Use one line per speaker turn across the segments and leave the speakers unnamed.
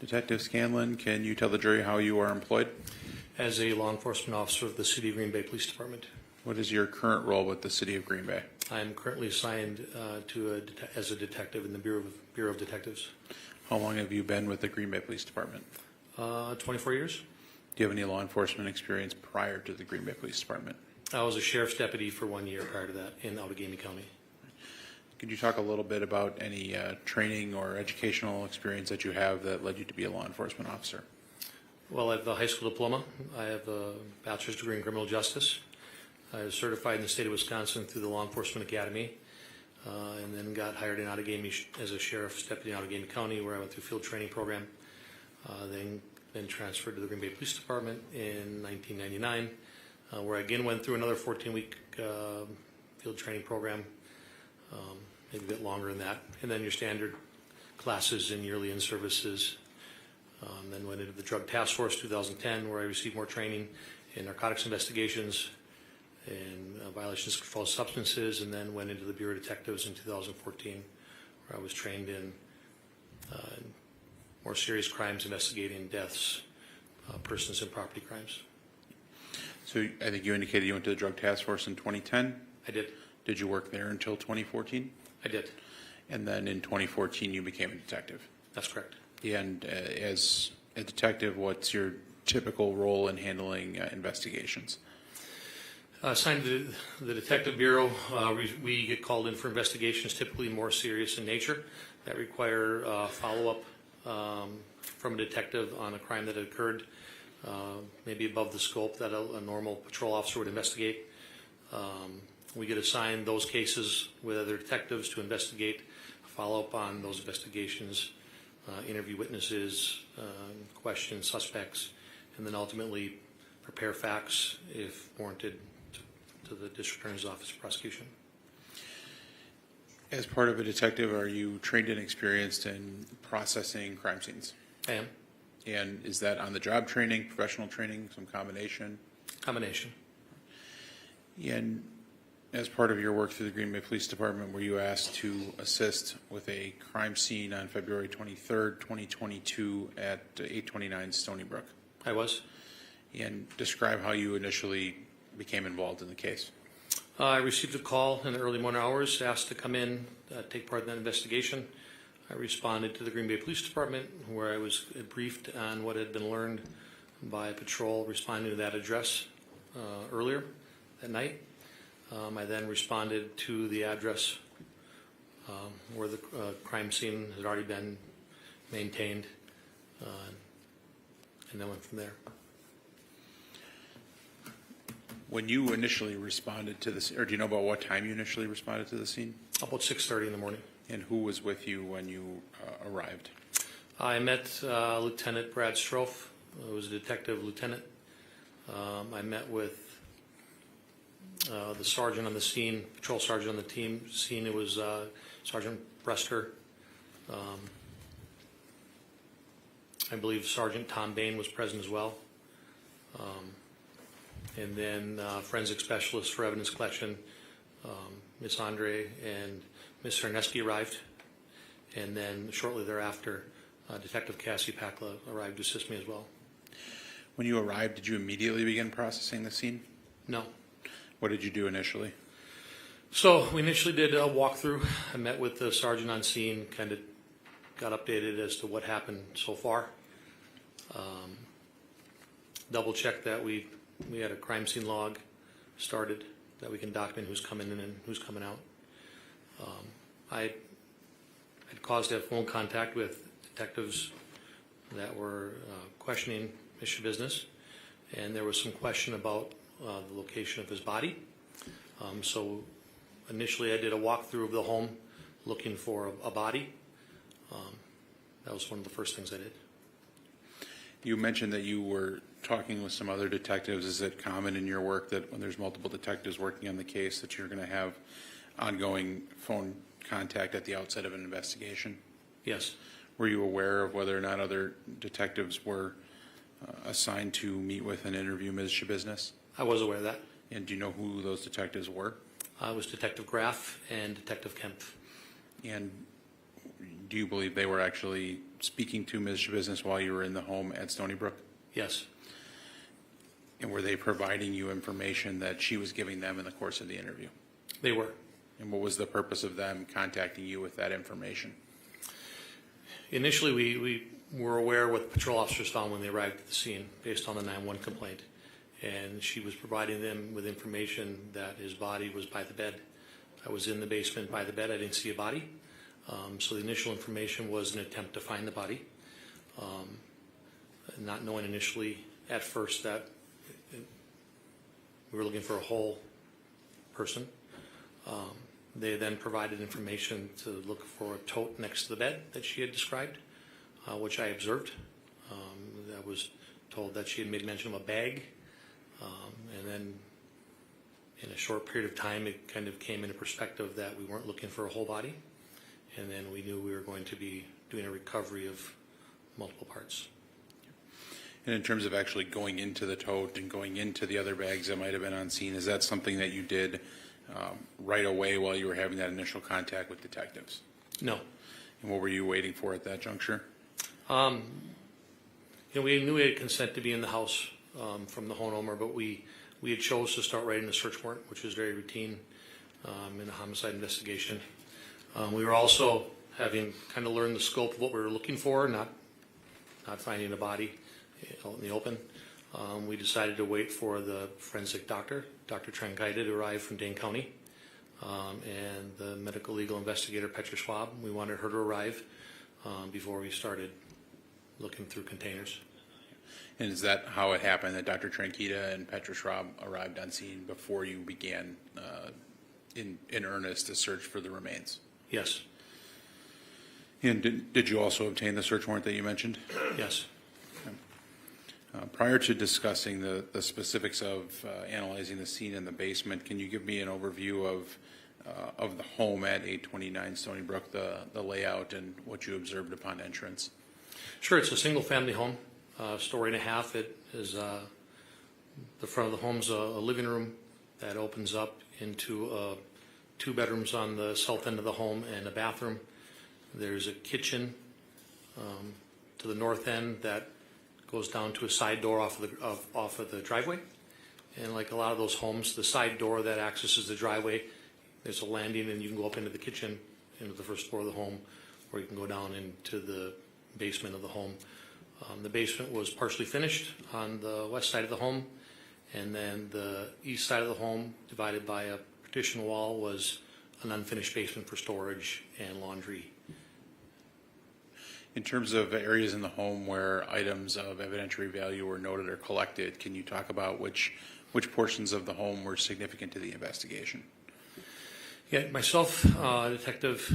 Detective Scanlan, can you tell the jury how you are employed?
As a law enforcement officer of the City of Green Bay Police Department.
What is your current role with the City of Green Bay?
I am currently assigned as a detective in the Bureau of Detectives.
How long have you been with the Green Bay Police Department?
24 years.
Do you have any law enforcement experience prior to the Green Bay Police Department?
I was a sheriff's deputy for 1 year prior to that in Outagamie County.
Could you talk a little bit about any training or educational experience that you have that led you to be a law enforcement officer?
Well, I have a high school diploma. I have a bachelor's degree in criminal justice. I was certified in the state of Wisconsin through the Law Enforcement Academy, and then got hired in Outagamie as a sheriff's deputy in Outagamie County, where I went through a field training program. Then transferred to the Green Bay Police Department in 1999, where I again went through another 14-week field training program, maybe a bit longer than that, and then your standard classes and yearly in-services. Then went into the Drug Task Force 2010, where I received more training in narcotics investigations and violations of controlled substances, and then went into the Bureau of Detectives in 2014, where I was trained in more serious crimes, investigating deaths, persons and property crimes.
So I think you indicated you went to the Drug Task Force in 2010.
I did.
Did you work there until 2014?
I did.
And then in 2014 you became a detective.
That's correct.
And as a detective, what's your typical role in handling investigations?
Assigned to the Detective Bureau, we get called in for investigations typically more serious in nature that require follow-up from a detective on a crime that occurred maybe above the scope that a normal patrol officer would investigate. We get assigned those cases with other detectives to investigate, follow up on those investigations, interview witnesses, question suspects, and then ultimately prepare facts if warranted to the District Attorney's Office of Prosecution.
As part of a detective, are you trained and experienced in processing crime scenes?
I am.
And is that on-the-job training, professional training, some combination?
Combination.
And as part of your work through the Green Bay Police Department, were you asked to assist with a crime scene on February 23rd, 2022 at 829 Stony Brook?
I was.
And describe how you initially became involved in the case.
I received a call in the early morning hours, asked to come in, take part in that investigation. I responded to the Green Bay Police Department, where I was briefed on what had been learned by a patrol responding to that address earlier that night. I then responded to the address where the crime scene had already been maintained, and then went from there.
When you initially responded to this, or do you know about what time you initially responded to the scene?
About 6:30 in the morning.
And who was with you when you arrived?
I met Lieutenant Brad Strofe, who was a detective lieutenant. I met with the sergeant on the scene, patrol sergeant on the scene. It was Sergeant Bresker. I believe Sergeant Tom Bain was present as well. And then forensic specialist for evidence collection, Ms. Andre and Ms. Cerneski arrived. And then shortly thereafter, Detective Cassie Pakla arrived to assist me as well.
When you arrived, did you immediately begin processing the scene?
No.
What did you do initially?
So we initially did a walkthrough. I met with the sergeant on scene, kind of got updated as to what happened so far. Double checked that we had a crime scene log started that we can document who's coming in and who's coming out. I had caused to have phone contact with detectives that were questioning Ms. Schabusiness, and there was some question about the location of his body. So initially I did a walkthrough of the home looking for a body. That was one of the first things I did.
You mentioned that you were talking with some other detectives. Is it common in your work that when there's multiple detectives working on the case that you're going to have ongoing phone contact at the outset of an investigation?
Yes.
Were you aware of whether or not other detectives were assigned to meet with and interview Ms. Schabusiness?
I was aware of that.
And do you know who those detectives were?
I was Detective Graff and Detective Kemp.
And do you believe they were actually speaking to Ms. Schabusiness while you were in the home at Stony Brook?
Yes.
And were they providing you information that she was giving them in the course of the interview?
They were.
And what was the purpose of them contacting you with that information?
Initially, we were aware what the patrol officers found when they arrived at the scene based on the 911 complaint. And she was providing them with information that his body was by the bed. I was in the basement by the bed. I didn't see a body. So the initial information was an attempt to find the body. Not knowing initially at first that we were looking for a whole person. They then provided information to look for a tote next to the bed that she had described, which I observed. I was told that she had made mention of a bag, and then in a short period of time it kind of came into perspective that we weren't looking for a whole body, and then we knew we were going to be doing a recovery of multiple parts.
And in terms of actually going into the tote and going into the other bags that might have been on scene, is that something that you did right away while you were having that initial contact with detectives?
No.
And what were you waiting for at that juncture?
We knew we had consent to be in the house from the homeowner, but we had chose to start writing a search warrant, which is very routine in a homicide investigation. We were also having kind of learned the scope of what we were looking for, not finding a body out in the open. We decided to wait for the forensic doctor, Dr. Trankaita, to arrive from Dane County, and the medical legal investigator, Petra Schwab. We wanted her to arrive before we started looking through containers.
And is that how it happened, that Dr. Trankaita and Petra Schwab arrived on scene before you began in earnest to search for the remains?
Yes.
And did you also obtain the search warrant that you mentioned?
Yes.
Prior to discussing the specifics of analyzing the scene in the basement, can you give me an overview of the home at 829 Stony Brook, the layout and what you observed upon entrance?
Sure, it's a single-family home, story and a half. It is the front of the home's a living room that opens up into 2 bedrooms on the south end of the home and a bathroom. There's a kitchen to the north end that goes down to a side door off of the driveway. And like a lot of those homes, the side door that accesses the driveway, there's a landing and you can go up into the kitchen, into the first floor of the home, or you can go down into the basement of the home. The basement was partially finished on the west side of the home, and then the east side of the home, divided by a partition wall, was an unfinished basement for storage and laundry.
In terms of areas in the home where items of evidentiary value were noted or collected, can you talk about which portions of the home were significant to the investigation?
Yeah, myself, Detective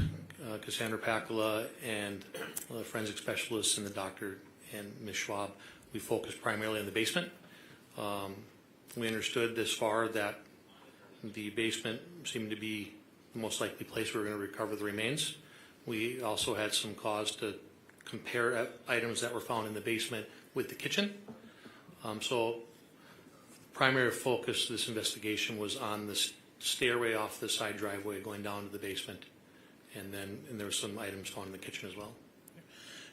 Cassandra Pacula, and the forensic specialists and the doctor and Ms. Schwab, we focused primarily on the basement. We understood this far that the basement seemed to be the most likely place we were going to recover the remains. We also had some cause to compare items that were found in the basement with the kitchen. So primary focus of this investigation was on the stairway off the side driveway going down to the basement, and there were some items found in the kitchen as well.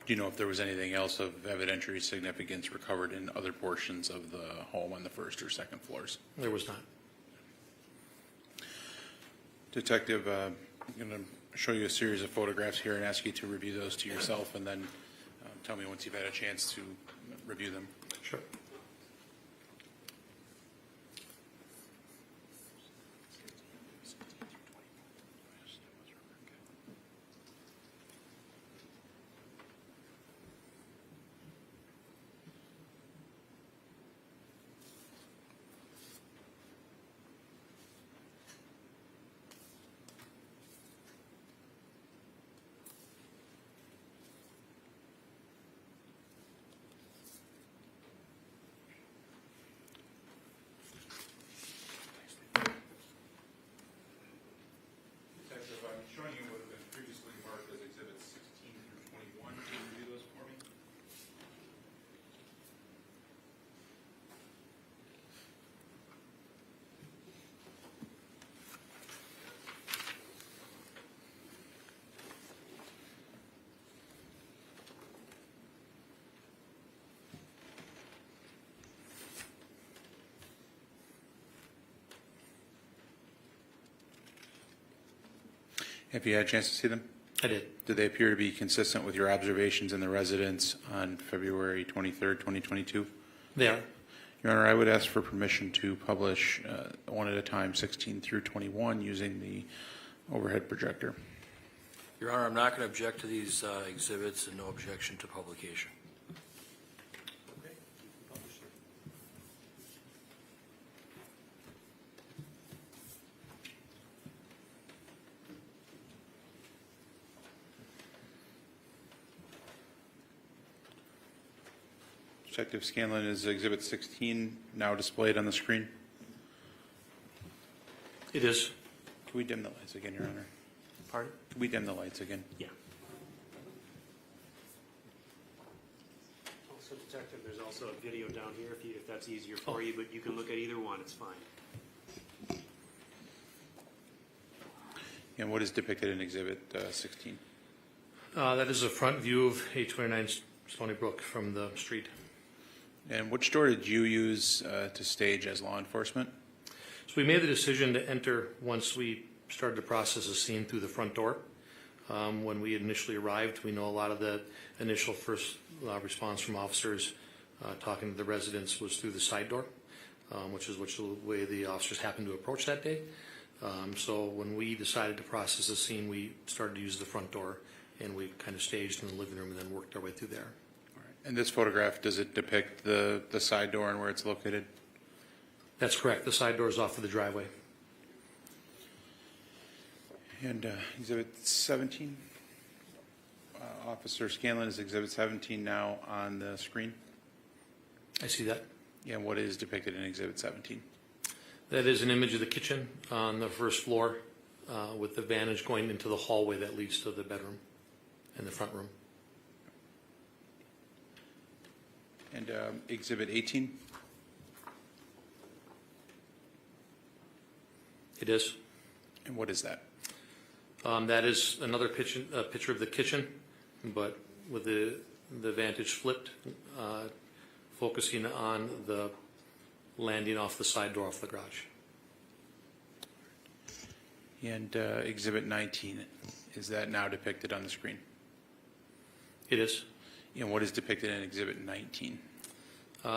Do you know if there was anything else of evidentiary significance recovered in other portions of the home on the first or second floors?
There was not.
Detective, I'm going to show you a series of photographs here and ask you to review those to yourself, and then tell me once you've had a chance to review them.
Sure.
Have you had a chance to see them?
I did.
Do they appear to be consistent with your observations in the residence on February 23rd, 2022?
They are.
Your Honor, I would ask for permission to publish one at a time, 16 through 21, using the overhead projector.
Your Honor, I'm not going to object to these exhibits and no objection to publication.
Detective Scanlan, is Exhibit 16 now displayed on the screen?
It is.
Can we dim the lights again, Your Honor?
Pardon?
Can we dim the lights again?
Yeah.
Also, Detective, there's also a video down here if that's easier for you, but you can look at either one, it's fine.
And what is depicted in Exhibit 16?
That is a front view of 829 Stony Brook from the street.
And which door did you use to stage as law enforcement?
So we made the decision to enter once we started to process the scene through the front door. When we initially arrived, we know a lot of the initial first response from officers talking to the residents was through the side door, which is the way the officers happened to approach that day. So when we decided to process the scene, we started to use the front door, and we kind of staged in the living room and then worked our way through there.
And this photograph, does it depict the side door and where it's located?
That's correct. The side door is off of the driveway.
And Exhibit 17? Officer Scanlan, is Exhibit 17 now on the screen?
I see that.
Yeah, what is depicted in Exhibit 17?
That is an image of the kitchen on the first floor with the vantage going into the hallway that leads to the bedroom and the front room.
And Exhibit 18?
It is.
And what is that?
That is another picture of the kitchen, but with the vantage flipped, focusing on the landing off the side door off the garage.
And Exhibit 19, is that now depicted on the screen?
It is.
And what is depicted in Exhibit 19?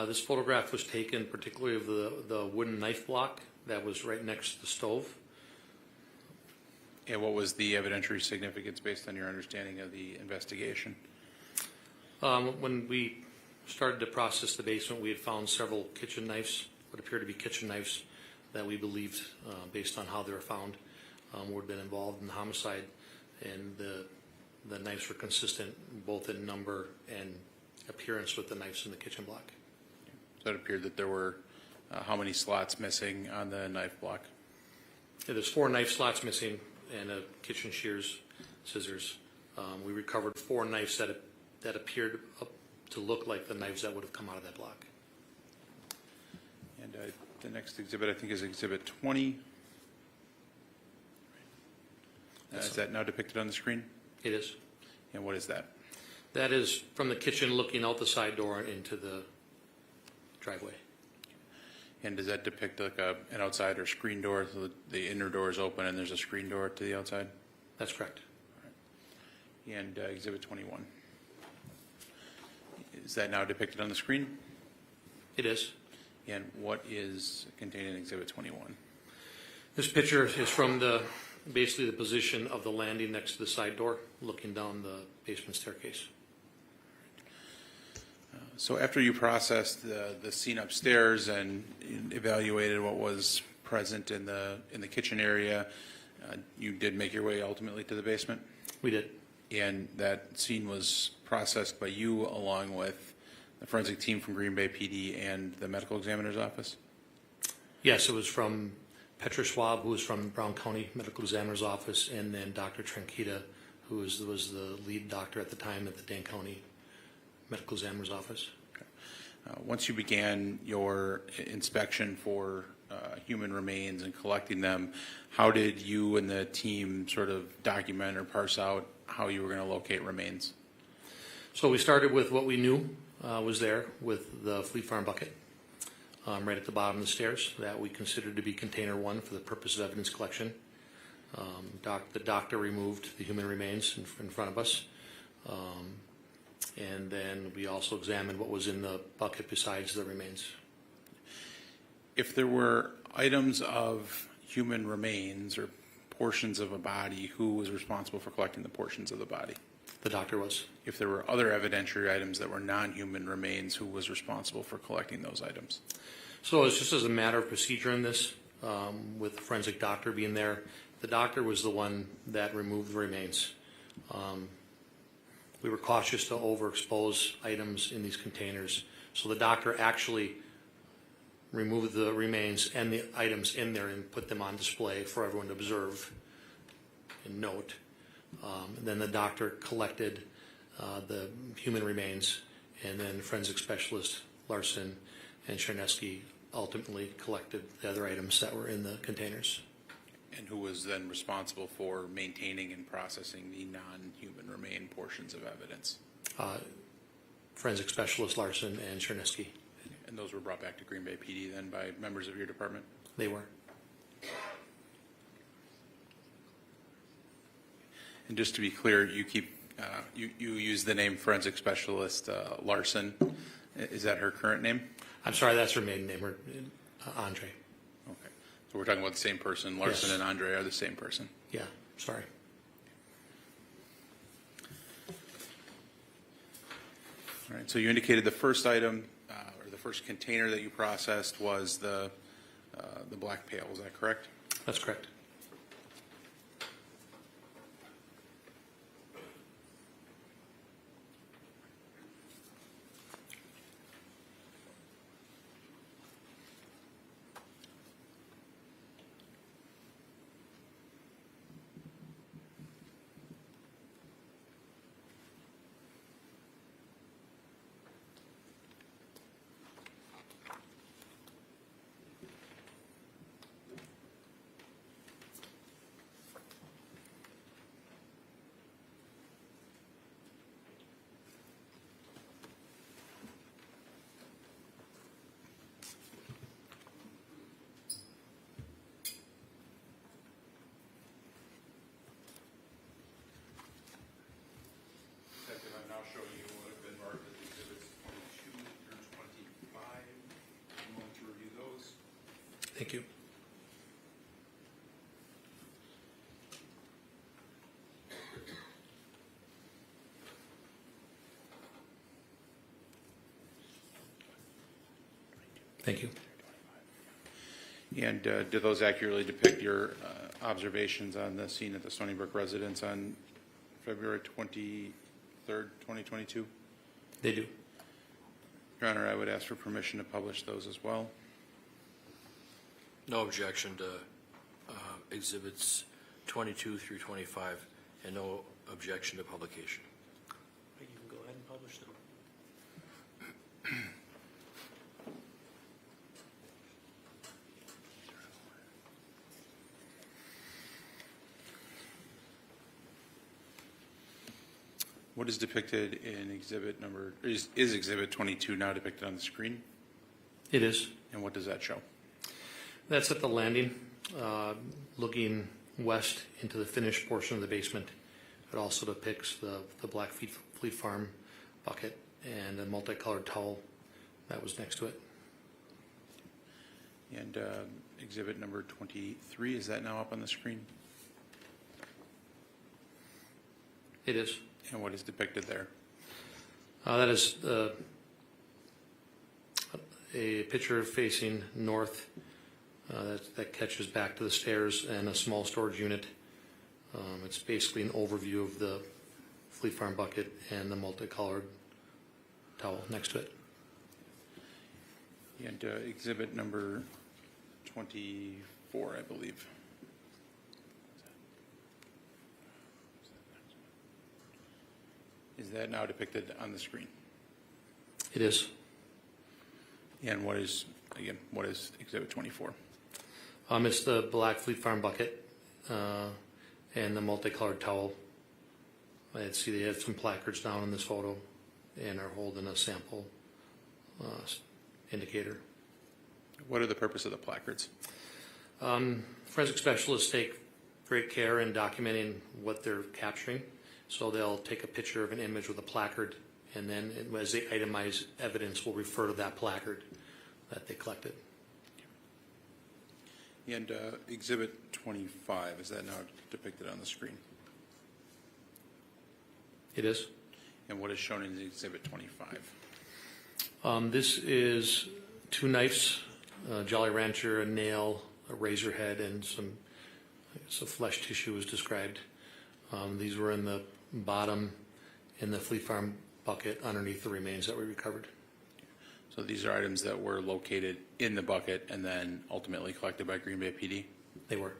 This photograph was taken particularly of the wooden knife block that was right next to the stove.
And what was the evidentiary significance based on your understanding of the investigation?
When we started to process the basement, we had found several kitchen knives, what appeared to be kitchen knives, that we believed, based on how they were found, would have been involved in the homicide. And the knives were consistent both in number and appearance with the knives in the kitchen block.
So it appeared that there were how many slots missing on the knife block?
Yeah, there's 4 knife slots missing and a kitchen shears, scissors. We recovered 4 knives that appeared to look like the knives that would have come out of that block.
And the next exhibit, I think, is Exhibit 20. Is that now depicted on the screen?
It is.
And what is that?
That is from the kitchen looking out the side door into the driveway.
And does that depict like an outside or screen door? So the inner door is open and there's a screen door to the outside?
That's correct.
And Exhibit 21. Is that now depicted on the screen?
It is.
And what is contained in Exhibit 21?
This picture is from basically the position of the landing next to the side door, looking down the basement staircase.
So after you processed the scene upstairs and evaluated what was present in the kitchen area, you did make your way ultimately to the basement?
We did.
And that scene was processed by you along with the forensic team from Green Bay PD and the medical examiner's office?
Yes, it was from Petra Schwab, who was from Brown County Medical Examiner's Office, and then Dr. Tranquita, who was the lead doctor at the time at the Dane County Medical Examiner's Office.
Once you began your inspection for human remains and collecting them, how did you and the team sort of document or parse out how you were going to locate remains?
So we started with what we knew was there with the Fleet Farm bucket right at the bottom of the stairs that we considered to be container 1 for the purpose of evidence collection. The doctor removed the human remains in front of us. And then we also examined what was in the bucket besides the remains.
If there were items of human remains or portions of a body, who was responsible for collecting the portions of the body?
The doctor was.
If there were other evidentiary items that were non-human remains, who was responsible for collecting those items?
So it's just as a matter of procedure in this, with the forensic doctor being there, the doctor was the one that removed the remains. We were cautious to overexpose items in these containers. So the doctor actually removed the remains and the items in there and put them on display for everyone to observe and note. And then the doctor collected the human remains, and then forensic specialist Larson and Chernesky ultimately collected the other items that were in the containers.
And who was then responsible for maintaining and processing the non-human remain portions of evidence?
Forensic specialist Larson and Chernesky.
And those were brought back to Green Bay PD then by members of your department?
They were.
And just to be clear, you keep you use the name forensic specialist Larson. Is that her current name?
I'm sorry, that's her maiden name, Andre.
Okay, so we're talking about the same person. Larson
Yes.
and Andre are the same person.
Yeah, sorry.
All right. So you indicated the first item or the first container that you processed was the black pail. Is that correct?
That's correct.
I'm now showing you what have been marked as exhibits 22 through 25. I'm going to review those.
Thank you. Thank you.
And do those accurately depict your observations on the scene at the Stony Brook residence on February 23rd, 2022?
They do.
Your Honor, I would ask for permission to publish those as well.
No objection to exhibits 22 through 25, and no objection to publication.
You can go ahead and publish them.
What is depicted in exhibit number, is exhibit 22 now depicted on the screen?
It is.
And what does that show?
That's at the landing, looking west into the finished portion of the basement. It also depicts the Black Fleet Farm bucket and a multicolored towel that was next to it.
And exhibit number 23, is that now up on the screen?
It is.
And what is depicted there?
That is a picture facing north that catches back to the stairs and a small storage unit. It's basically an overview of the Fleet Farm bucket and the multicolored towel next to it.
And exhibit number 24, I believe. Is that now depicted on the screen?
It is.
And what is, again, what is exhibit 24?
It's the Black Fleet Farm bucket and the multicolored towel. I see they have some placards down in this photo and are holding a sample indicator.
What are the purpose of the placards?
Forensic specialists take great care in documenting what they're capturing. So they'll take a picture of an image with a placard, and then as they itemize evidence, we'll refer to that placard that they collected.
And Exhibit 25, is that now depicted on the screen?
It is.
And what is shown in Exhibit 25?
This is 2 knives, a Jolly Rancher, a nail, a razor head, and some flesh tissue was described. These were in the bottom in the Fleet Farm bucket underneath the remains that we recovered.
So these are items that were located in the bucket and then ultimately collected by Green Bay PD?
They were.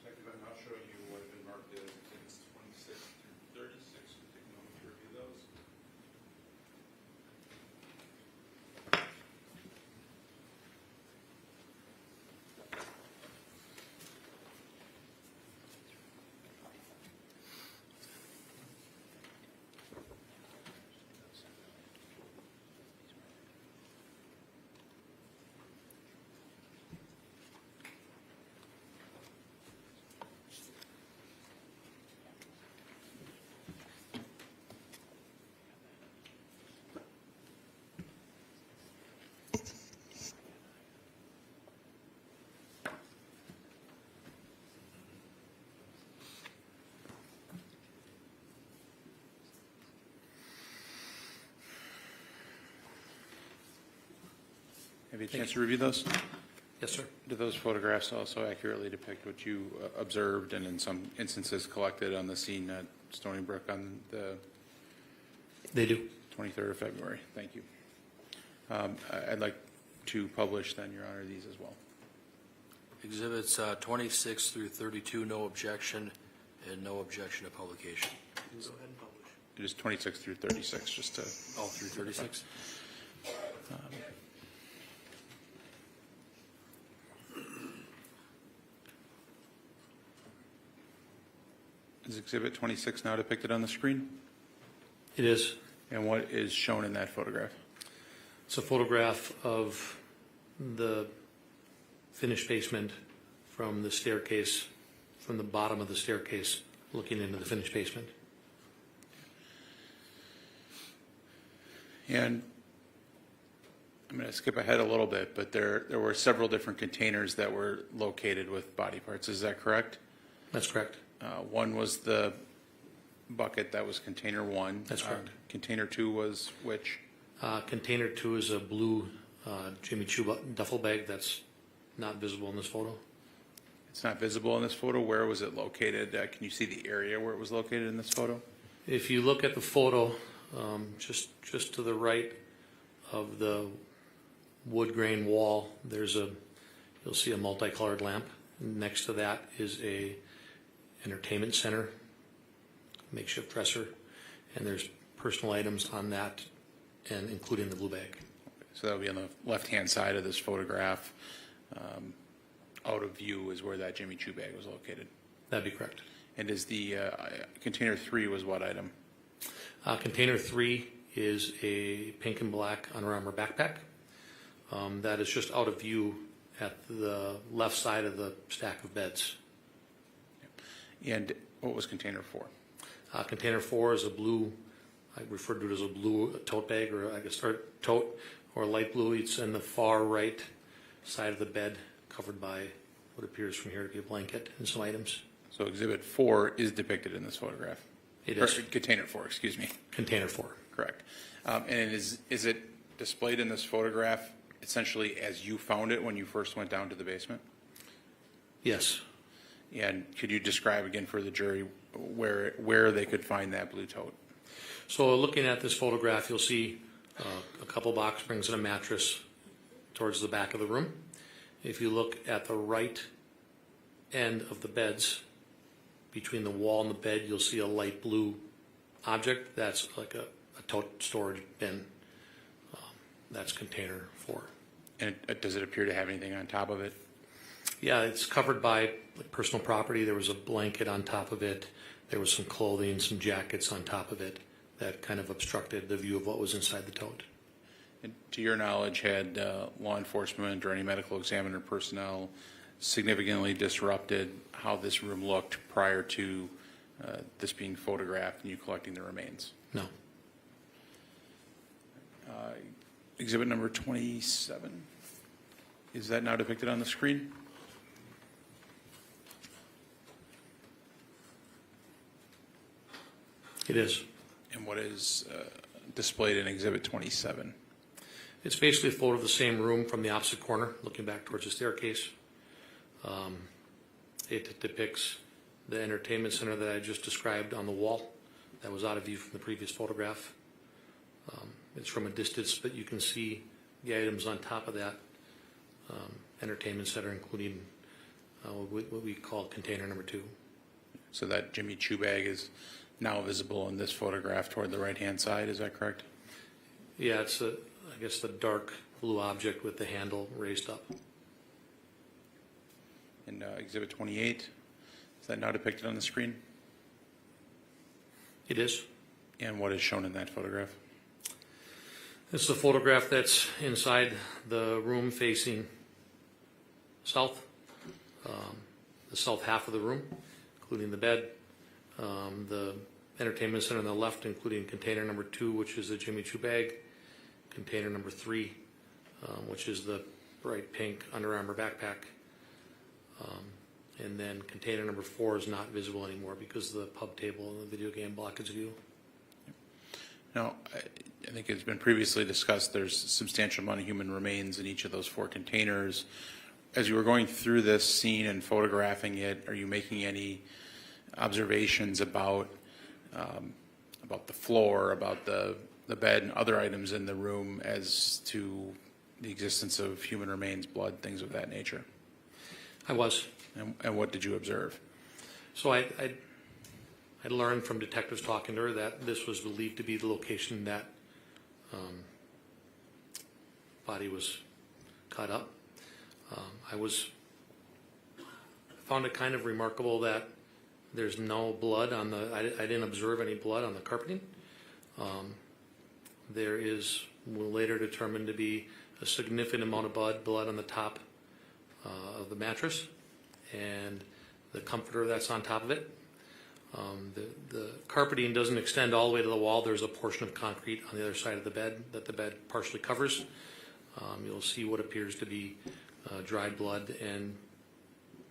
Detective, I'm now showing you what have been marked as Exhibits 26 through 36. We'll take a moment to review those. Have you had a chance to review those?
Yes, sir.
Do those photographs also accurately depict what you observed and in some instances collected on the scene at Stony Brook on the
They do.
23rd of February? Thank you. I'd like to publish then, Your Honor, these as well.
Exhibits 26 through 32, no objection, and no objection to publication.
You can go ahead and publish.
It is 26 through 36, just to.
All through 36?
Is Exhibit 26 now depicted on the screen?
It is.
And what is shown in that photograph?
It's a photograph of the finished basement from the staircase, from the bottom of the staircase, looking into the finished basement.
And I'm going to skip ahead a little bit, but there were several different containers that were located with body parts. Is that correct?
That's correct.
One was the bucket that was container 1.
That's correct.
Container 2 was which?
Container 2 is a blue Jimmy Choo duffel bag that's not visible in this photo.
It's not visible in this photo. Where was it located? Can you see the area where it was located in this photo?
If you look at the photo, just to the right of the wood grain wall, you'll see a multicolored lamp. Next to that is a entertainment center, makeshift dresser, and there's personal items on that, and including the blue bag.
So that would be on the left-hand side of this photograph. Out of view is where that Jimmy Choo bag was located.
That'd be correct.
And is the container 3 was what item?
Container 3 is a pink and black Under Armour backpack. That is just out of view at the left side of the stack of beds.
And what was container 4?
Container 4 is a blue, I refer to it as a blue tote bag, or I guess, or tote, or light blue. It's in the far right side of the bed, covered by what appears from here to be a blanket and some items.
So exhibit 4 is depicted in this photograph?
It is.
Or container 4, excuse me.
Container 4.
Correct. And is it displayed in this photograph essentially as you found it when you first went down to the basement?
Yes.
And could you describe again for the jury where they could find that blue tote?
So looking at this photograph, you'll see a couple box springs and a mattress towards the back of the room. If you look at the right end of the beds, between the wall and the bed, you'll see a light blue object. That's like a tote storage bin. That's container 4.
And does it appear to have anything on top of it?
Yeah, it's covered by personal property. There was a blanket on top of it. There was some clothing, some jackets on top of it that kind of obstructed the view of what was inside the tote.
And to your knowledge, had law enforcement or any medical examiner personnel significantly disrupted how this room looked prior to this being photographed and you collecting the remains?
No.
Exhibit number 27. Is that now depicted on the screen?
It is.
And what is displayed in Exhibit 27?
It's basically a photo of the same room from the opposite corner, looking back towards the staircase. It depicts the entertainment center that I just described on the wall that was out of view from the previous photograph. It's from a distance, but you can see the items on top of that entertainment center, including what we call container number 2.
So that Jimmy Choo bag is now visible in this photograph toward the right-hand side, is that correct?
Yeah, it's I guess the dark blue object with the handle raised up.
And Exhibit 28, is that now depicted on the screen?
It is.
And what is shown in that photograph?
It's the photograph that's inside the room facing south, the south half of the room, including the bed, the entertainment center on the left, including container number 2, which is the Jimmy Choo bag, container number 3, which is the bright pink Under Armour backpack, and then container number 4 is not visible anymore because the pub table and the video game block its view.
Now, I think it's been previously discussed there's a substantial amount of human remains in each of those 4 containers. As you were going through this scene and photographing it, are you making any observations about the floor, about the bed and other items in the room as to the existence of human remains, blood, things of that nature?
I was.
And what did you observe?
So I learned from detectives talking to her that this was believed to be the location that body was cut up. I found it kind of remarkable that there's no blood on the, I didn't observe any blood on the carpeting. There is later determined to be a significant amount of blood on the top of the mattress and the comforter that's on top of it. The carpeting doesn't extend all the way to the wall. There's a portion of concrete on the other side of the bed that the bed partially covers. You'll see what appears to be dried blood and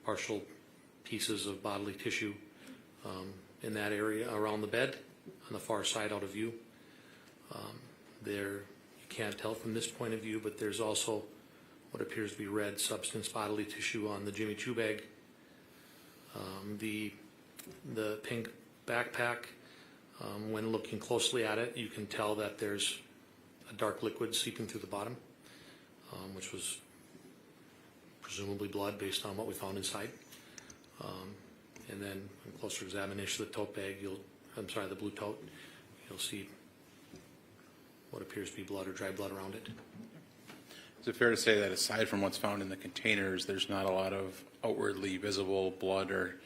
partial pieces of bodily tissue in that area around the bed on the far side out of view. There, you can't tell from this point of view, but there's also what appears to be red substance bodily tissue on the Jimmy Choo bag. The pink backpack, when looking closely at it, you can tell that there's a dark liquid seeping through the bottom, which was presumably blood based on what we found inside. And then on closer examination of the tote bag, the blue tote, you'll see what appears to be blood or dry blood around it.
Is it fair to say that aside from what's found in the containers, there's not a lot of outwardly visible blood or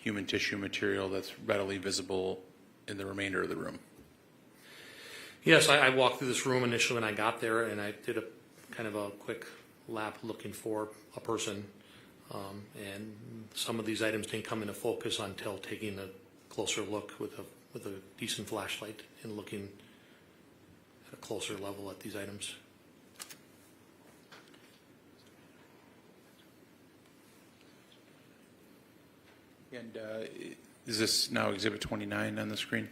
human tissue material that's readily visible in the remainder of the room?
Yes, I walked through this room initially when I got there, and I did a kind of a quick lap looking for a person. And some of these items didn't come into focus until taking a closer look with a decent flashlight and looking at a closer level at these items.
And is this now Exhibit 29 on the screen?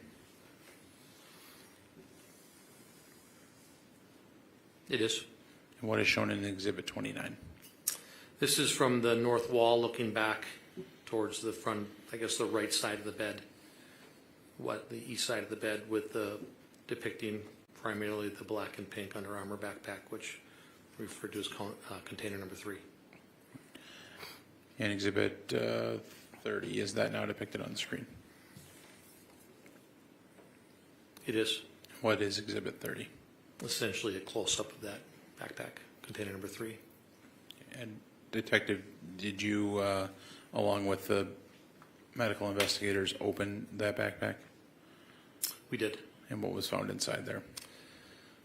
It is.
And what is shown in Exhibit 29?
This is from the north wall looking back towards the front, I guess the right side of the bed, the east side of the bed, with the depicting primarily the black and pink Under Armour backpack, which we refer to as container number 3.
And Exhibit 30, is that now depicted on the screen?
It is.
What is Exhibit 30?
Essentially a close-up of that backpack, container number 3.
And Detective, did you, along with the medical investigators, open that backpack?
We did.
And what was found inside there?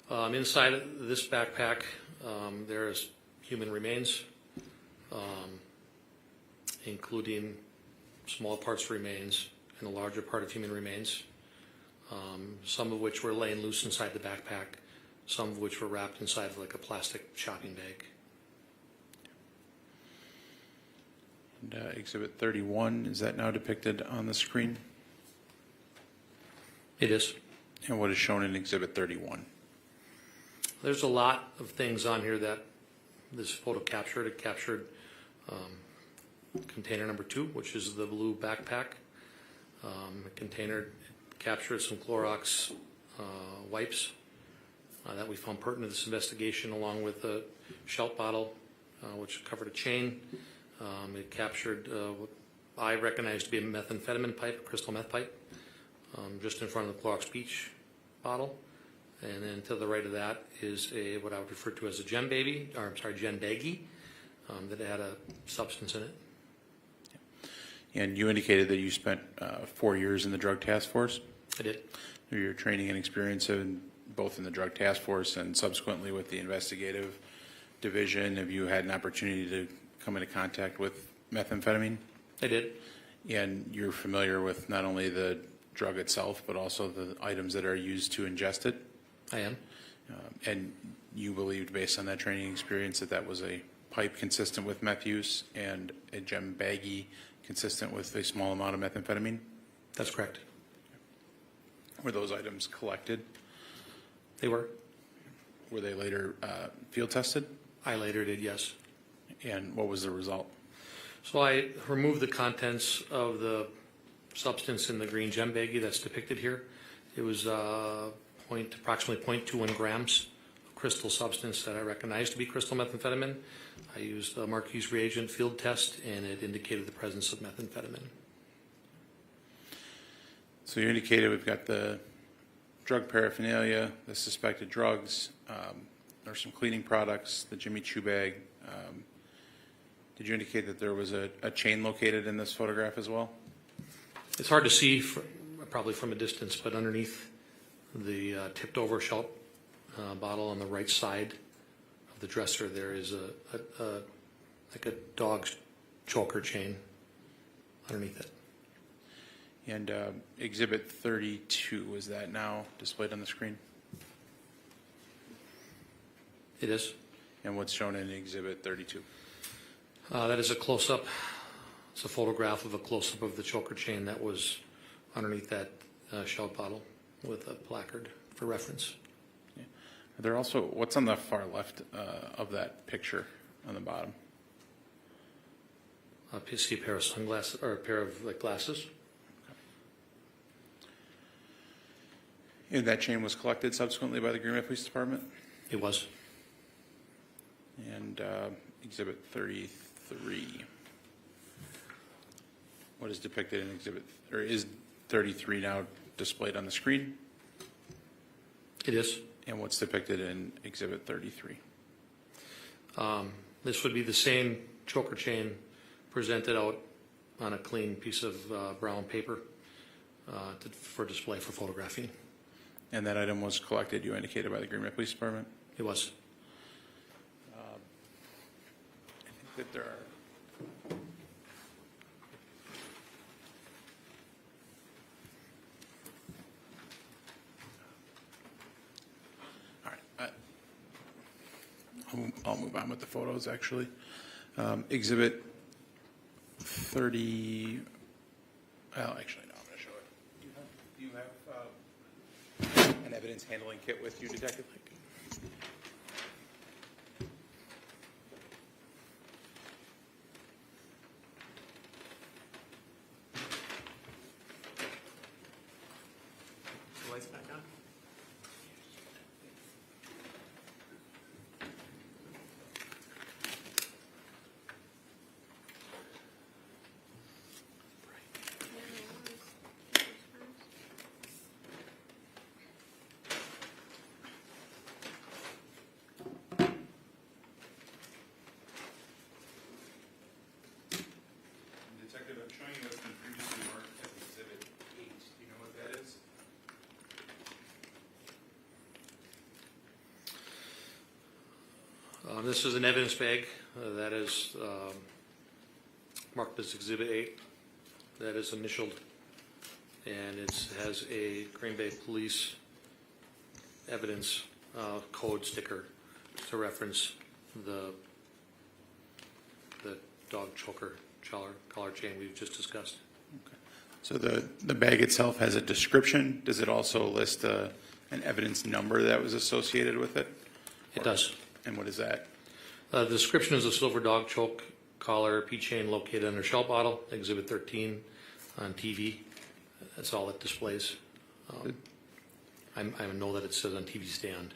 Inside this backpack, there is human remains, including small parts remains and a larger part of human remains, some of which were laying loose inside the backpack, some of which were wrapped inside of like a plastic shopping bag.
And, Exhibit 31, is that now depicted on the screen?
It is.
And what is shown in Exhibit 31?
There's a lot of things on here that this photo captured. It captured container number 2, which is the blue backpack. It captured some Clorox wipes that we found pertinent to this investigation, along with a Shelt bottle, which covered a chain. It captured what I recognized to be a methamphetamine pipe, a crystal meth pipe, just in front of the Clorox Beach bottle. And then to the right of that is what I would refer to as a gem baggie, that had a substance in it.
And you indicated that you spent 4 years in the Drug Task Force.
I did.
Your training and experience both in the Drug Task Force and subsequently with the investigative division, have you had an opportunity to come into contact with methamphetamine?
I did.
And you're familiar with not only the drug itself, but also the items that are used to ingest it?
I am.
And you believed, based on that training experience, that that was a pipe consistent with meth use and a gem baggie consistent with a small amount of methamphetamine?
That's correct.
Were those items collected?
They were.
Were they later field tested?
I later did, yes.
And what was the result?
So I removed the contents of the substance in the green gem baggie that's depicted here. It was approximately 0.21 grams of crystal substance that I recognized to be crystal methamphetamine. I used a Marquis reagent field test, and it indicated the presence of methamphetamine.
So you indicated we've got the drug paraphernalia, the suspected drugs, there's some cleaning products, the Jimmy Choo bag. Did you indicate that there was a chain located in this photograph as well?
It's hard to see, probably from a distance, but underneath the tipped over Shelt bottle on the right side of the dresser, there is like a dog's choker chain underneath it.
And Exhibit 32, is that now displayed on the screen?
It is.
And what's shown in Exhibit 32?
That is a close-up. It's a photograph of a close-up of the choker chain that was underneath that shell bottle with a placard for reference.
Are there also, what's on the far left of that picture on the bottom?
See a pair of sunglasses, or a pair of glasses.
And that chain was collected subsequently by the Green Bay Police Department?
It was.
And Exhibit 33. What is depicted in Exhibit, or is 33 now displayed on the screen?
It is.
And what's depicted in Exhibit 33?
This would be the same choker chain presented out on a clean piece of brown paper for display for photographing.
And that item was collected, you indicated, by the Green Bay Police Department?
It was.
I think that there are... All right. I'll move on with the photos, actually. Exhibit 30... Well, actually, no, I'm going to show it. Do you have an evidence handling kit with you, Detective?
The lights back on?
Detective, I'm showing you what's been previously marked as Exhibit 8. Do you know what that is?
This is an evidence bag that is marked as Exhibit 8. That is initialed, and it has a Green Bay Police evidence code sticker to reference the dog choker collar chain we've just discussed.
Okay. So the bag itself has a description. Does it also list an evidence number that was associated with it?
It does.
And what is that?
The description is a silver dog choke collar P chain located under shell bottle, Exhibit 13 on TV. That's all it displays. I know that it says on TV stand.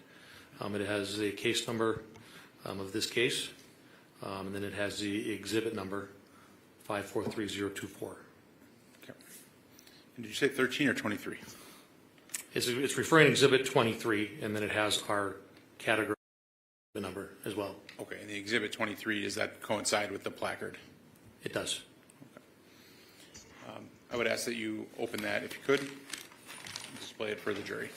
It has the case number of this case, and then it has the exhibit number 543024.
Okay. And did you say 13 or 23?
It's referring to Exhibit 23, and then it has our category number as well.
Okay, and the Exhibit 23, does that coincide with the placard?
It does.
I would ask that you open that if you could, and display it for the jury.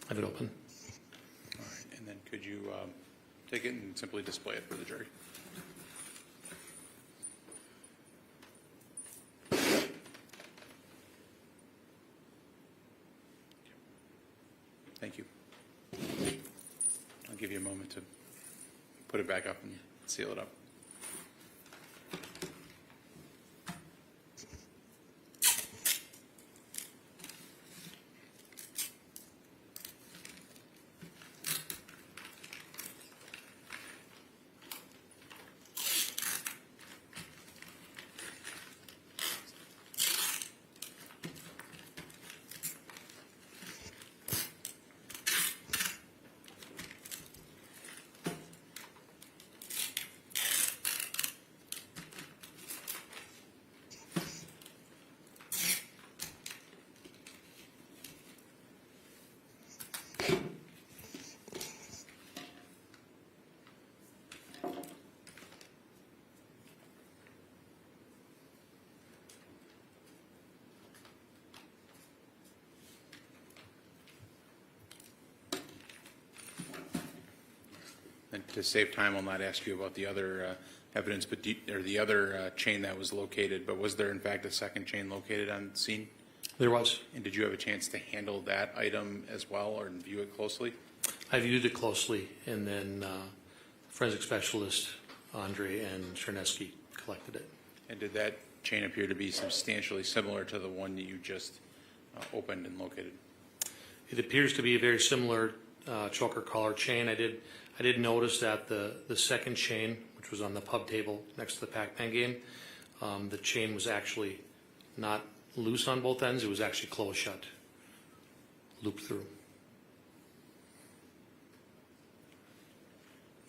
Have it open.
All right, and then could you take it and simply display it for the jury? Thank you. I'll give you a moment to put it back up and seal it up. to save time, I'll not ask you about the other evidence, but or the other chain that was located, but was there in fact a second chain located on scene?
There was.
And did you have a chance to handle that item as well or view it closely?
I viewed it closely, and then forensic specialist Andre and Chernesky collected it.
And did that chain appear to be substantially similar to the one that you just opened and located?
It appears to be a very similar choker collar chain. I did notice that the second chain, which was on the pub table next to the Pac-Man game, the chain was actually not loose on both ends. It was actually closed shut, looped through.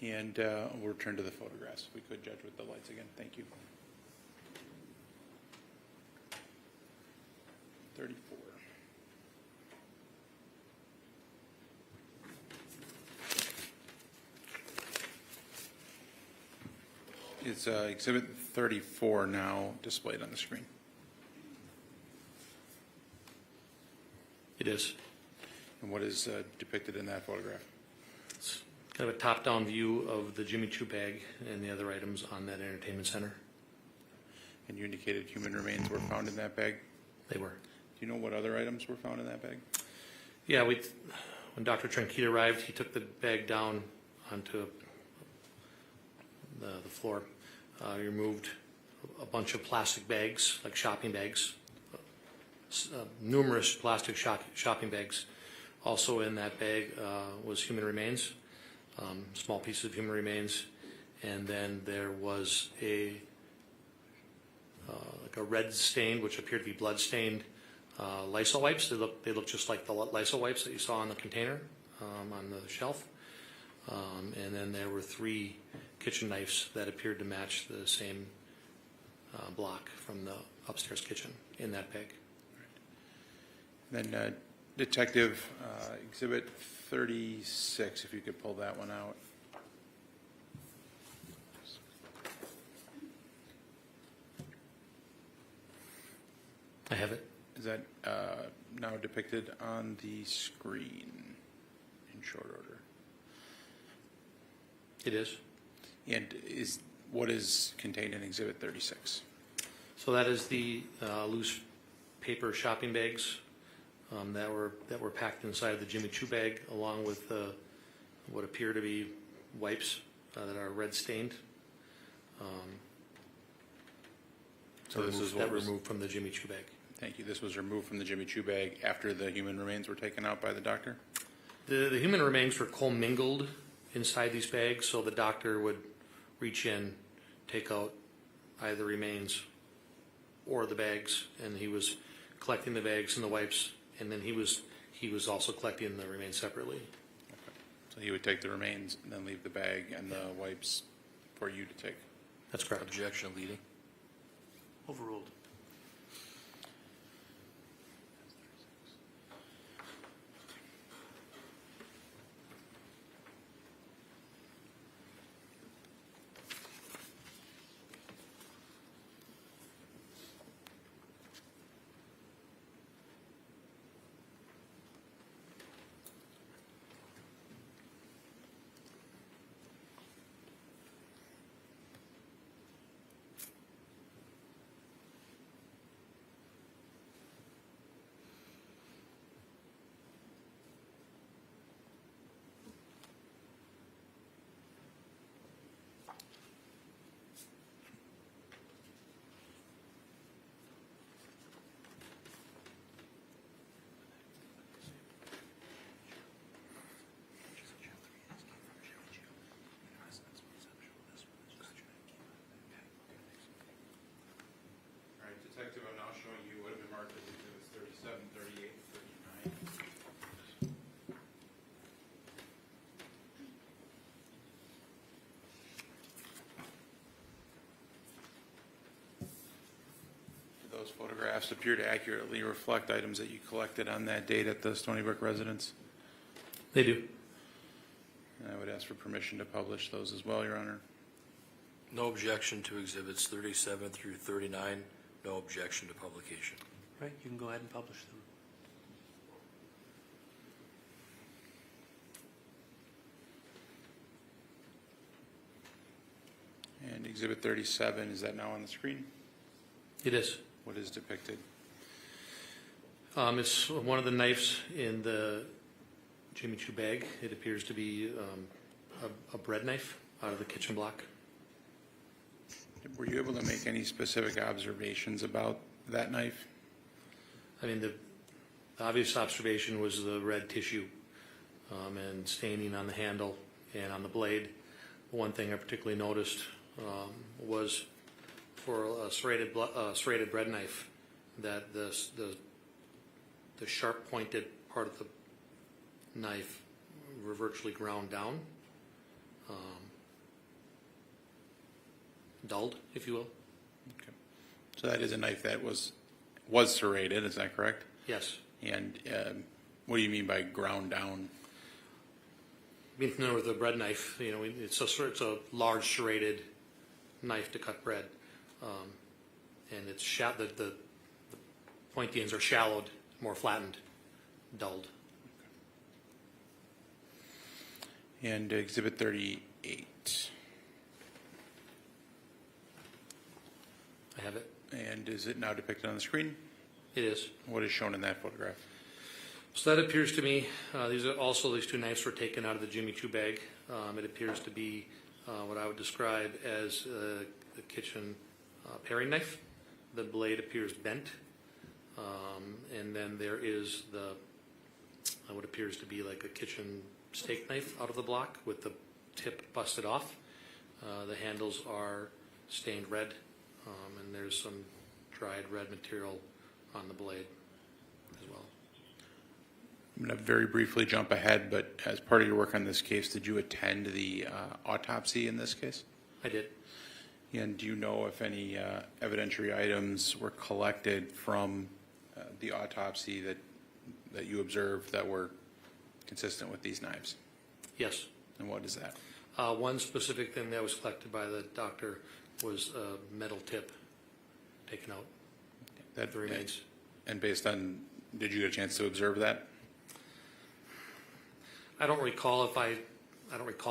And we'll return to the photographs. If we could, Judge, with the lights again. Thank you. 34. Is Exhibit 34 now displayed on the screen?
It is.
And what is depicted in that photograph?
It's kind of a top-down view of the Jimmy Choo bag and the other items on that entertainment center.
And you indicated human remains were found in that bag?
They were.
Do you know what other items were found in that bag?
Yeah, when Dr. Tranquita arrived, he took the bag down onto the floor. He removed a bunch of plastic bags, like shopping bags, numerous plastic shopping bags. Also in that bag was human remains, small pieces of human remains, and then there was like a red stain, which appeared to be blood stained Lysol wipes. They look just like the Lysol wipes that you saw on the container on the shelf. And then there were 3 kitchen knives that appeared to match the same block from the upstairs kitchen in that bag.
Then Detective Exhibit 36, if you could pull that one out.
I have it.
Is that now depicted on the screen in short order?
It is.
And what is contained in Exhibit 36?
So that is the loose paper shopping bags that were packed inside the Jimmy Choo bag, along with what appear to be wipes that are red stained.
So this is what was
removed from the Jimmy Choo bag.
Thank you. This was removed from the Jimmy Choo bag after the human remains were taken out by the doctor?
The human remains were commingled inside these bags, so the doctor would reach in, take out either the remains or the bags, and he was collecting the bags and the wipes, and then he was also collecting the remains separately.
Okay. So he would take the remains and then leave the bag and the wipes for you to take?
That's correct.
Objection leading.
Overruled.
All right, Detective, I'm now showing you what have been marked as Exhibits 37, 38, and 39. Do those photographs appear to accurately reflect items that you collected on that date at the Stony Brook residence?
They do.
And I would ask for permission to publish those as well, Your Honor.
No objection to Exhibits 37 through 39. No objection to publication.
Right, you can go ahead and publish them.
And Exhibit 37, is that now on the screen?
It is.
What is depicted?
It's one of the knives in the Jimmy Choo bag. It appears to be a bread knife out of the kitchen block.
Were you able to make any specific observations about that knife?
I mean, the obvious observation was the red tissue and staining on the handle and on the blade. One thing I particularly noticed was for a serrated bread knife that the sharp pointed part of the knife were virtually ground down, dulled, if you will.
Okay. So that is a knife that was serrated, is that correct?
Yes.
And what do you mean by ground down?
Being familiar with a bread knife, you know, it's a large serrated knife to cut bread, and it's the pointy ends are shallowed, more flattened, dulled.
And Exhibit 38.
I have it.
And is it now depicted on the screen?
It is.
What is shown in that photograph?
So that appears to me, these two knives were taken out of the Jimmy Choo bag. It appears to be what I would describe as the kitchen paring knife. The blade appears bent, and then there is what appears to be like a kitchen steak knife out of the block with the tip busted off. The handles are stained red, and there's some dried red material on the blade as well.
I'm going to very briefly jump ahead, but as part of your work on this case, did you attend the autopsy in this case?
I did.
And do you know if any evidentiary items were collected from the autopsy that you observed that were consistent with these knives?
Yes.
And what is that?
One specific thing that was collected by the doctor was a metal tip taken out.
That
The remains.
And based on, did you get a chance to observe that?
I don't recall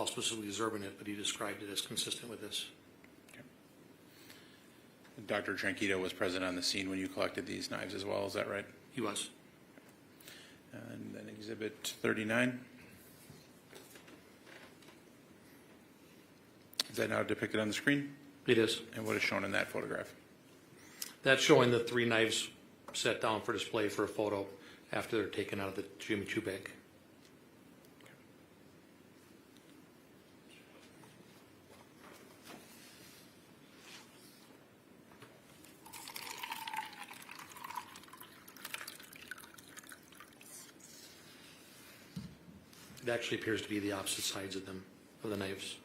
specifically observing it, but he described it as consistent with this.
Okay. Dr. Tranquito was present on the scene when you collected these knives as well, is that right?
He was.
And then Exhibit 39. Is that now depicted on the screen?
It is.
And what is shown in that photograph?
That's showing the three knives set down for display for a photo after they're taken out of the Jimmy Choo bag. It actually appears to be the opposite sides of the knives.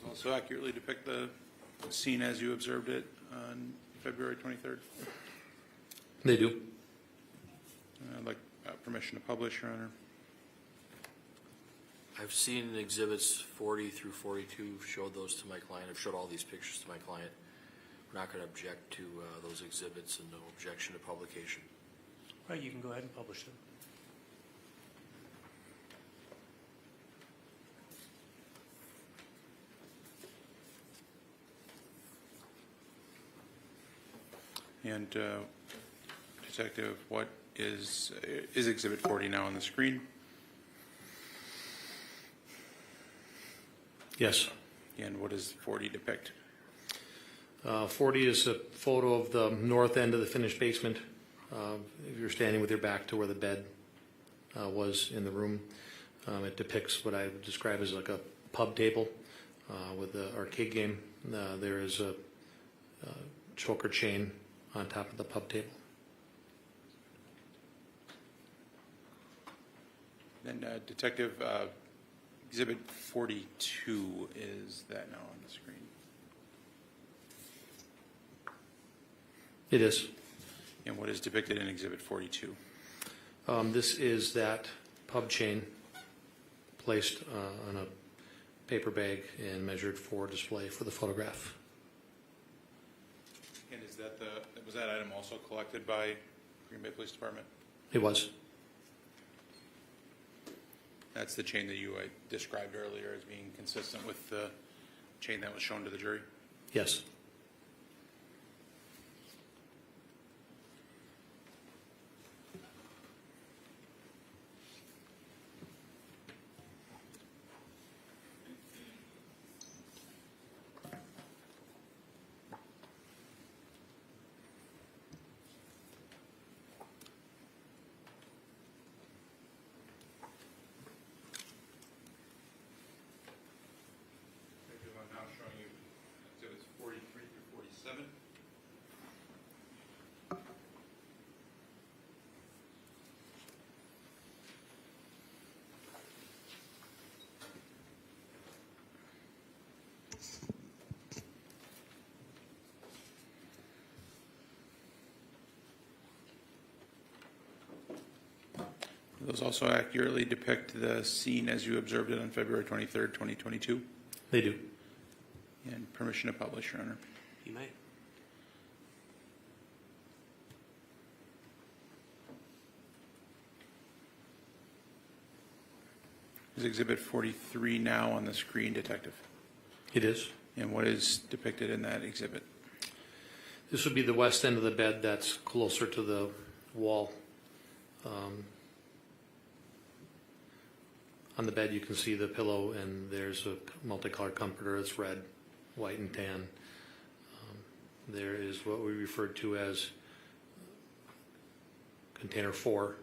Also accurately depict the scene as you observed it on February 23rd?
They do.
I'd like permission to publish, Your Honor.
I've seen exhibits 40 through 42, showed those to my client. I've showed all these pictures to my client. We're not going to object to those exhibits and no objection to publication.
Right, you can go ahead and publish them.
And Detective, what is Exhibit 40 now on the screen?
Yes.
And what does 40 depict?
40 is a photo of the north end of the finished basement. If you're standing with your back to where the bed was in the room, it depicts what I would describe as like a pub table with the arcade game. There is a choker chain on top of the pub table.
Then Detective, Exhibit 42, is that now on the screen?
It is.
And what is depicted in Exhibit 42?
This is that pub chain placed on a paper bag and measured for display for the photograph.
And is that was that item also collected by Green Bay Police Department?
It was.
That's the chain that you described earlier as being consistent with the chain that was shown to the jury?
Yes.
I'm now showing you Exhibits 43 through 47. Those also accurately depict the scene as you observed it on February 23rd, 2022.
They do.
And permission to publish, Your Honor.
You may.
Is Exhibit 43 now on the screen, Detective?
It is.
And what is depicted in that exhibit?
This would be the west end of the bed that's closer to the wall. On the bed you can see the pillow, and there's a multicolored comforter. It's red, white, and tan. There is what we refer to as container 4.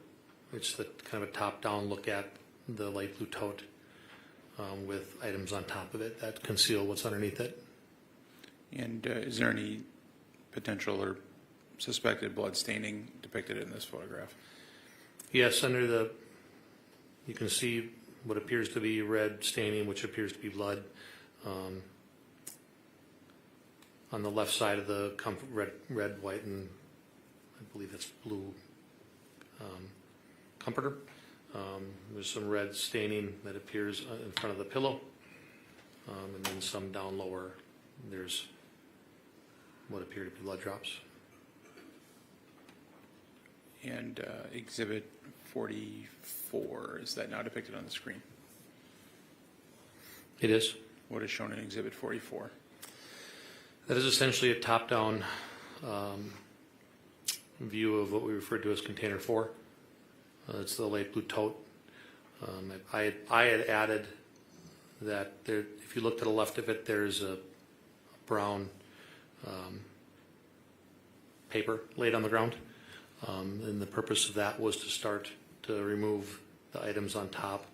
It's the kind of a top-down look at the light blue tote with items on top of it that conceal what's underneath it.
And is there any potential or suspected blood staining depicted in this photograph?
Yes, you can see what appears to be red staining, which appears to be blood. On the left side of the red, white, and I believe that's blue comforter. There's some red staining that appears in front of the pillow, and then some down lower. There's what appear to be blood drops.
And Exhibit 44, is that now depicted on the screen?
It is.
What is shown in Exhibit 44?
That is essentially a top-down view of what we refer to as container 4. It's the light blue tote. I had added that there, if you look to the left of it, there's a brown paper laid on the ground. And the purpose of that was to start to remove the items on top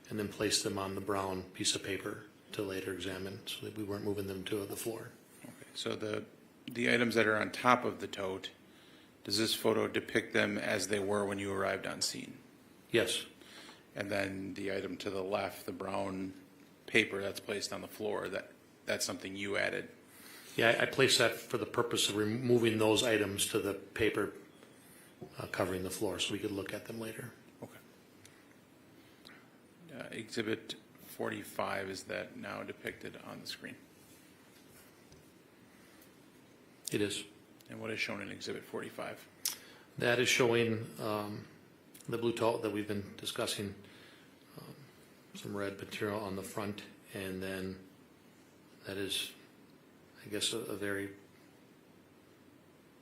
and then place them on the brown piece of paper to later examine, so that we weren't moving them to the floor.
Okay. So the items that are on top of the tote, does this photo depict them as they were when you arrived on scene?
Yes.
And then the item to the left, the brown paper that's placed on the floor, that's something you added?
Yeah, I placed that for the purpose of removing those items to the paper covering the floor so we could look at them later.
Okay. Exhibit 45, is that now depicted on the screen?
It is.
And what is shown in Exhibit 45?
That is showing the blue tote that we've been discussing, some red material on the front, and then that is, I guess, a very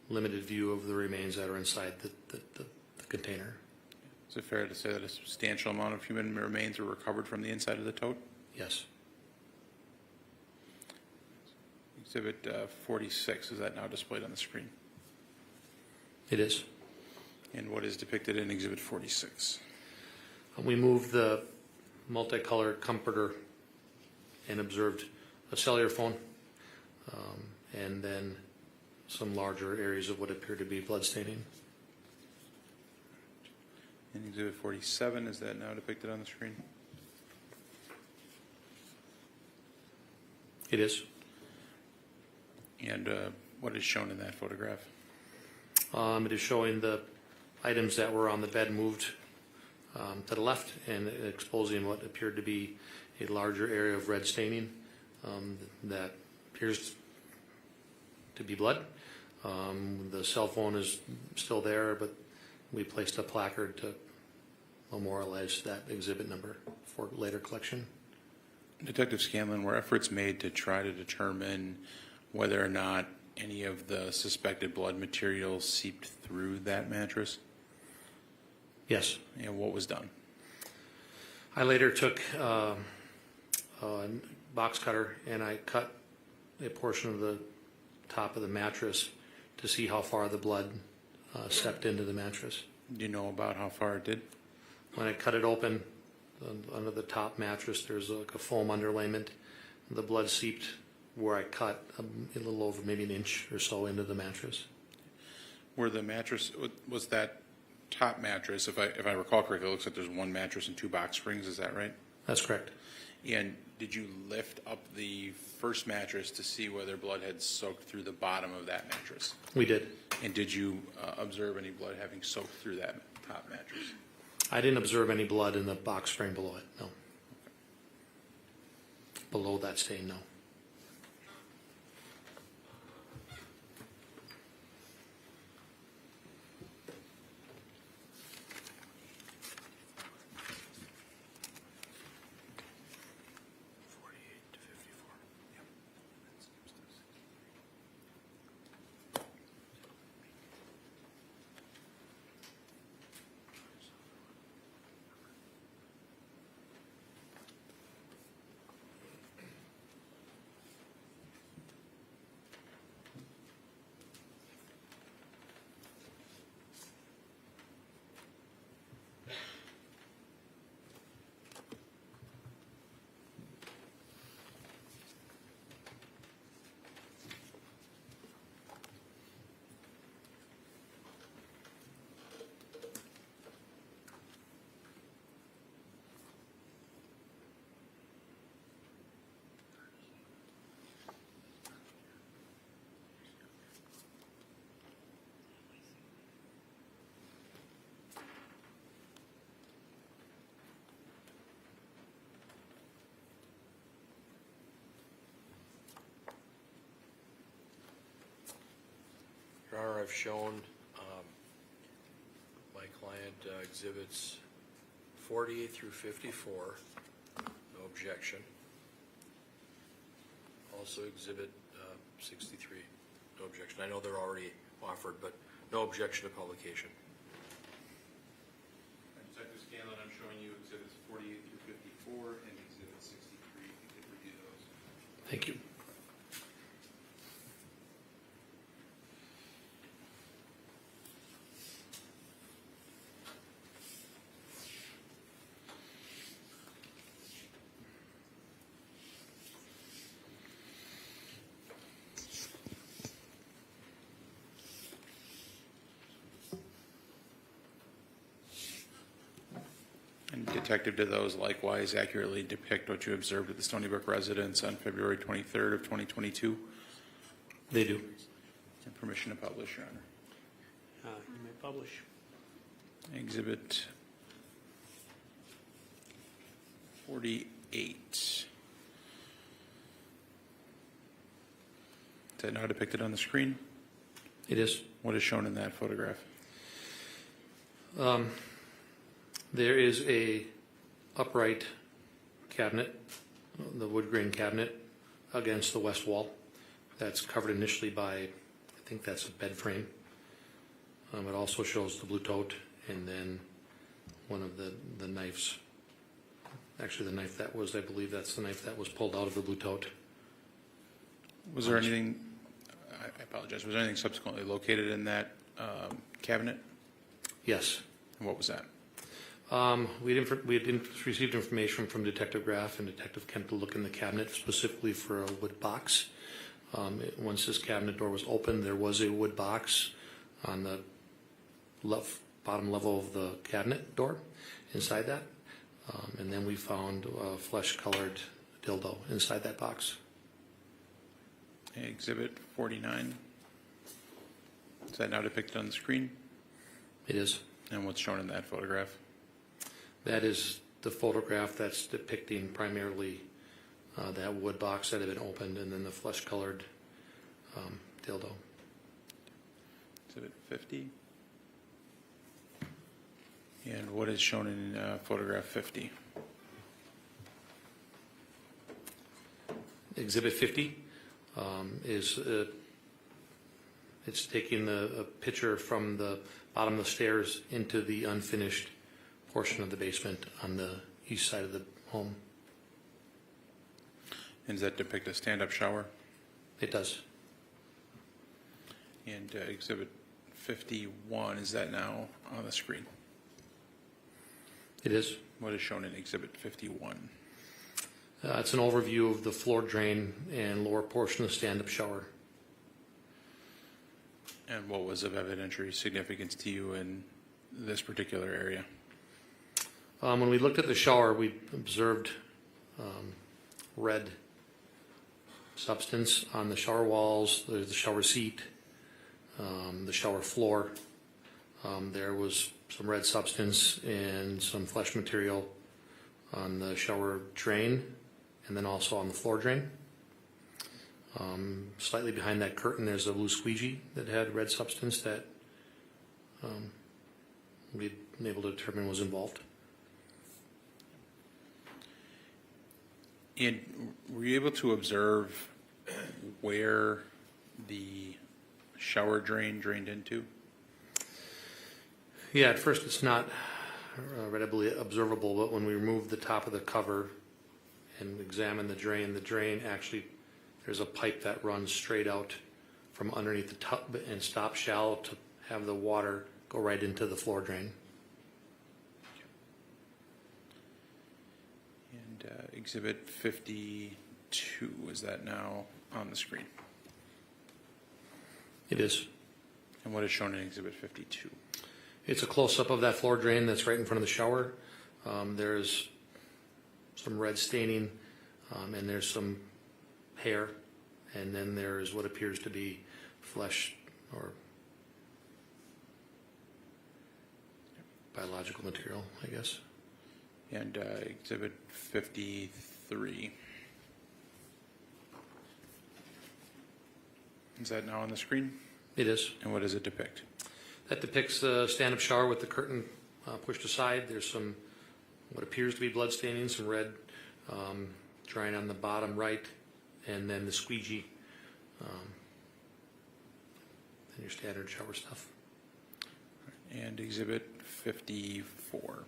limited view of the remains that are inside the container.
Is it fair to say that a substantial amount of human remains were recovered from the inside of the tote?
Yes,
Exhibit 46, is that now displayed on the screen?
it is.
And what is depicted in Exhibit 46?
We moved the multicolored comforter and observed a cellular phone, and then some larger areas of what appeared to be blood staining.
In Exhibit 47, is that now depicted on the screen?
It is.
And what is shown in that photograph?
It is showing the items that were on the bed moved to the left and exposing what appeared to be a larger area of red staining that appears to be blood. The cell phone is still there, but we placed a placard to memorialize that exhibit number for later collection.
Detective Scanlan, were efforts made to try to determine whether or not any of the suspected blood material seeped through that mattress?
Yes.
And what was done?
I later took a box cutter and I cut a portion of the top of the mattress to see how far the blood seeped into the mattress.
Do you know about how far it did?
When I cut it open, under the top mattress, there's like a foam underlayment. The blood seeped where I cut a little over maybe an inch or so into the mattress.
Where the mattress, was that top mattress, if I recall correctly, it looks like there's one mattress and two box springs, is that right?
That's correct.
And did you lift up the first mattress to see whether blood had soaked through the bottom of that mattress?
We did.
And did you observe any blood having soaked through that top mattress?
I didn't observe any blood in the box spring below it, no. Below that stain, no.
Your Honor, I've shown my client exhibits 48 through 54, no objection. Also exhibit 63, no objection. I know they're already offered, but no objection to publication.
Detective Scanlan, I'm showing you exhibits 48 through 54 and exhibit 63. If you could review those.
Thank you.
And Detective, did those likewise accurately depict what you observed at the Stony Brook residence on February 23rd of 2022?
They do.
And permission to publish, Your Honor.
You may publish.
Exhibit 48. Is that now depicted on the screen?
It is.
What is shown in that photograph?
There is a upright cabinet, the wood grain cabinet, against the west wall. That's covered initially by, I think that's a bed frame. It also shows the blue tote and then one of the knives. Actually, the knife that was, I believe that's the knife that was pulled out of the blue tote.
Was there anything, I apologize, was there anything subsequently located in that cabinet?
Yes.
And what was that?
We had received information from Detective Graff and Detective Kent to look in the cabinet specifically for a wood box. Once this cabinet door was opened, there was a wood box on the bottom level of the cabinet door inside that. And then we found a flesh-colored dildo inside that box.
Exhibit 49. Is that now depicted on the screen?
It is.
And what's shown in that photograph?
That is the photograph that's depicting primarily that wood box that had been opened and then the flesh-colored dildo.
Exhibit 50. And what is shown in photograph 50?
Exhibit 50 is it's taking a picture from the bottom of the stairs into the unfinished portion of the basement on the east side of the home.
And does that depict a stand-up shower?
It does.
And exhibit 51, is that now on the screen?
It is.
What is shown in exhibit 51?
It's an overview of the floor drain and lower portion of the stand-up shower.
And what was of evidentiary significance to you in this particular area?
When we looked at the shower, we observed red substance on the shower walls, the shower seat, the shower floor. There was some red substance and some flesh material on the shower drain and then also on the floor drain. Slightly behind that curtain, there's a blue squeegee that had red substance that we'd been able to determine was involved.
And were you able to observe where the shower drain drained into?
Yeah, at first it's not readily observable, but when we remove the top of the cover and examine the drain actually, there's a pipe that runs straight out from underneath the tub and stops shallow to have the water go right into the floor drain.
And exhibit 52, is that now on the screen?
It is.
And what is shown in exhibit 52?
It's a close-up of that floor drain that's right in front of the shower. There's some red staining and there's some hair, and then there's what appears to be flesh or biological material, I guess.
And exhibit 53. Is that now on the screen?
It is.
And what does it depict?
That depicts the stand-up shower with the curtain pushed aside. There's some what appears to be blood staining, some red drying on the bottom right, and then the squeegee and your standard shower stuff.
And exhibit 54.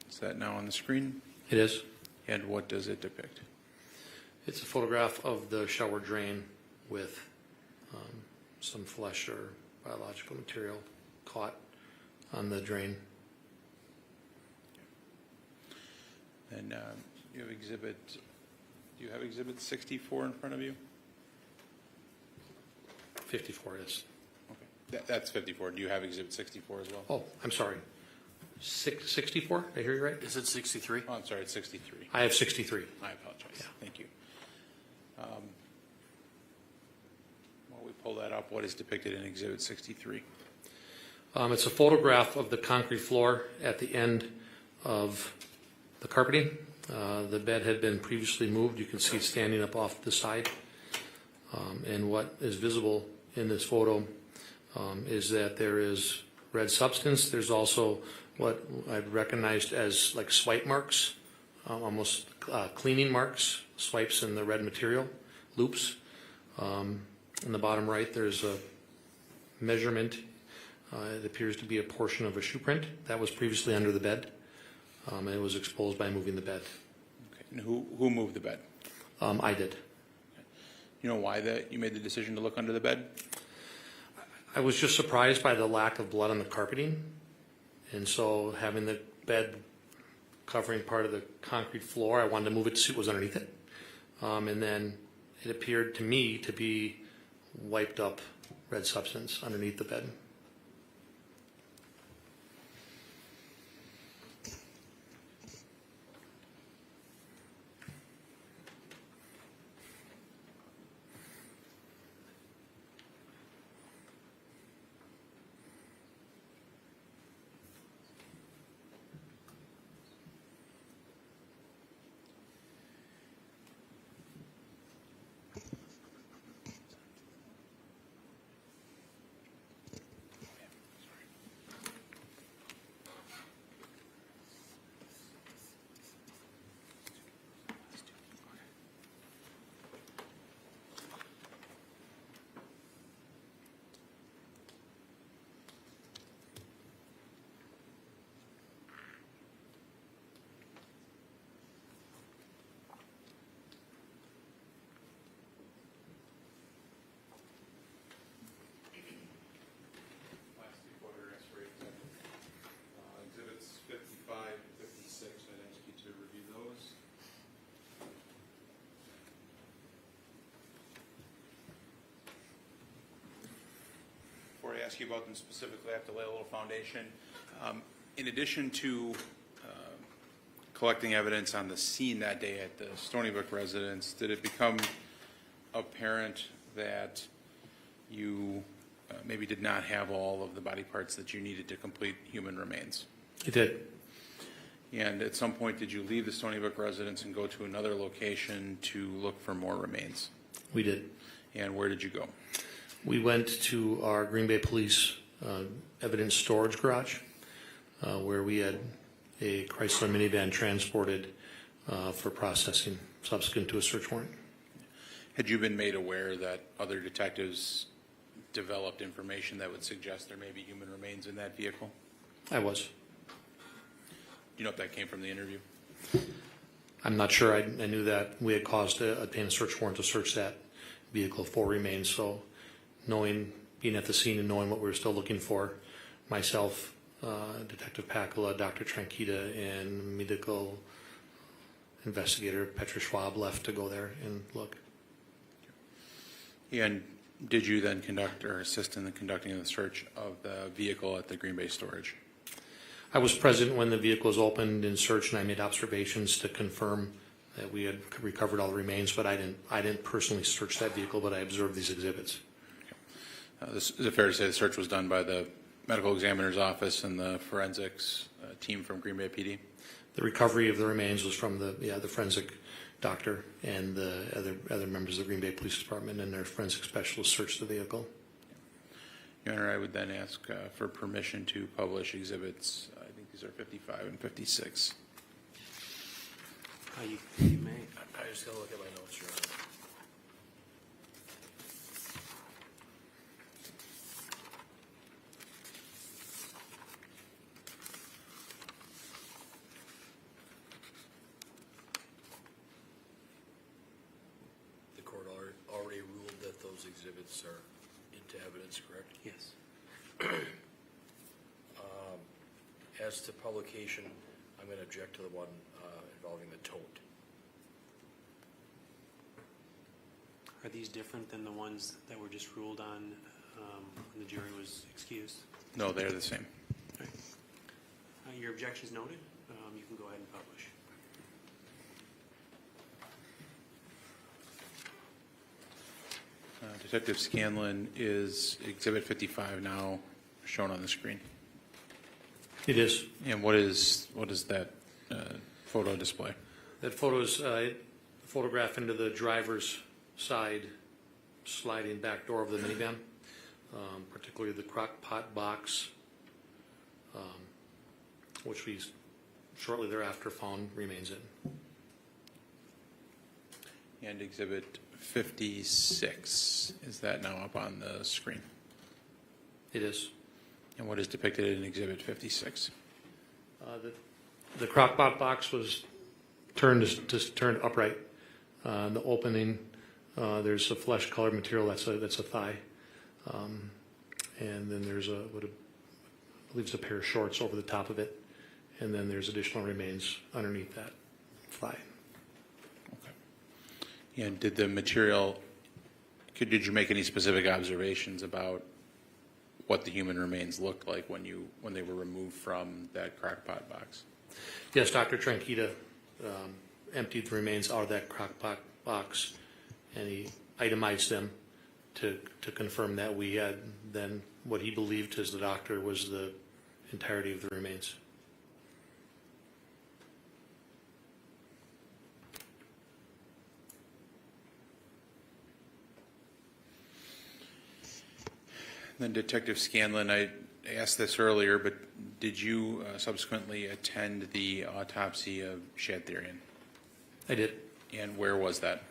Is that now on the screen?
It is.
And what does it depict?
It's a photograph of the shower drain with some flesh or biological material caught on the drain.
And you have exhibit, do you have exhibit 64 in front of you?
54 is.
Okay. That's 54. Do you have exhibit 64 as well?
Oh, I'm sorry. 64? Did I hear you right?
Is it 63?
Oh, I'm sorry, it's 63.
I have 63.
I apologize.
Yeah.
Thank you. While we pull that up, what is depicted in exhibit 63?
It's a photograph of the concrete floor at the end of the carpeting. The bed had been previously moved. You can see it standing up off the side. And what is visible in this photo is that there is red substance. There's also what I've recognized as like swipe marks, almost cleaning marks, swipes in the red material, loops. In the bottom right, there's a measurement It appears to be a portion of a shoe print that was previously under the bed, and it was exposed by moving the bed.
Okay. And who moved the bed?
I did.
You know why that you made the decision to look under the bed?
I was just surprised by the lack of blood on the carpeting, and so having the bed covering part of the concrete floor, I wanted to move it to see what was underneath it. And then it appeared to me to be wiped up red substance underneath the bed.
Exhibits 55 and 56, I'd ask you to review those. Before I ask you about them specifically, I have to lay a little foundation. In addition to collecting evidence on the scene that day at the Stony Brook residence, did it become apparent that you maybe did not have all of the body parts that you needed to complete human remains?
It did.
And at some point, did you leave the Stony Brook residence and go to another location to look for more remains?
We did.
And where did you go?
We went to our Green Bay Police evidence storage garage, where we had a Chrysler minivan transported for processing subsequent to a search warrant.
Had you been made aware that other detectives developed information that would suggest there may be human remains in that vehicle?
I was.
Do you know if that came from the interview?
I'm not sure. I knew that we had caused obtain a search warrant to search that vehicle for remains. So being at the scene and knowing what we were still looking for, myself, Detective Pacula, Dr. Tranquita, and medical investigator Petra Schwab left to go there and look.
And did you then conduct or assist in the conducting of the search of the vehicle at the Green Bay storage?
I was present when the vehicle was opened and searched, and I made observations to confirm that we had recovered all the remains, but I didn't personally search that vehicle, but I observed these exhibits.
Is it fair to say the search was done by the medical examiner's office and the forensics team from Green Bay PD?
The recovery of the remains was from the forensic doctor and the other members of the Green Bay Police Department and their forensic specialists searched the vehicle.
Your Honor, I would then ask for permission to publish exhibits. I think these are 55 and 56.
You may.
I just gotta look at my notes, Your Honor. The court already ruled that those exhibits are into evidence, correct?
Yes.
As to publication, I'm going to object to the one involving the tote.
Are these different than the ones that were just ruled on when the jury was excused?
No, they're the same.
Right. Your objection's noted. You can go ahead and publish.
Detective Scanlan, is Exhibit 55 now shown on the screen?
It is.
And what is that photo display?
That photo is a photograph into the driver's side sliding back door of the minivan, particularly the crock pot box, which we shortly thereafter found remains in.
And Exhibit 56, is that now up on the screen?
It is.
And what is depicted in Exhibit 56?
The crock-pot box was turned upright. The opening, there's a flesh-colored material that's a thigh, and then there's what I believe is a pair of shorts over the top of it, and then there's additional remains underneath that thigh.
Okay. And did the material? Did you make any specific observations about what the human remains looked like when they were removed from that crock-pot box?
Yes, Dr. Tranquita emptied the remains out of that crock-pot box, and he itemized them to confirm that we had then what he believed as the doctor was the entirety of the remains.
Then Detective Scanlan, I asked this earlier, but did you subsequently attend the autopsy of Shad Thyrion?
I did.
And where was that?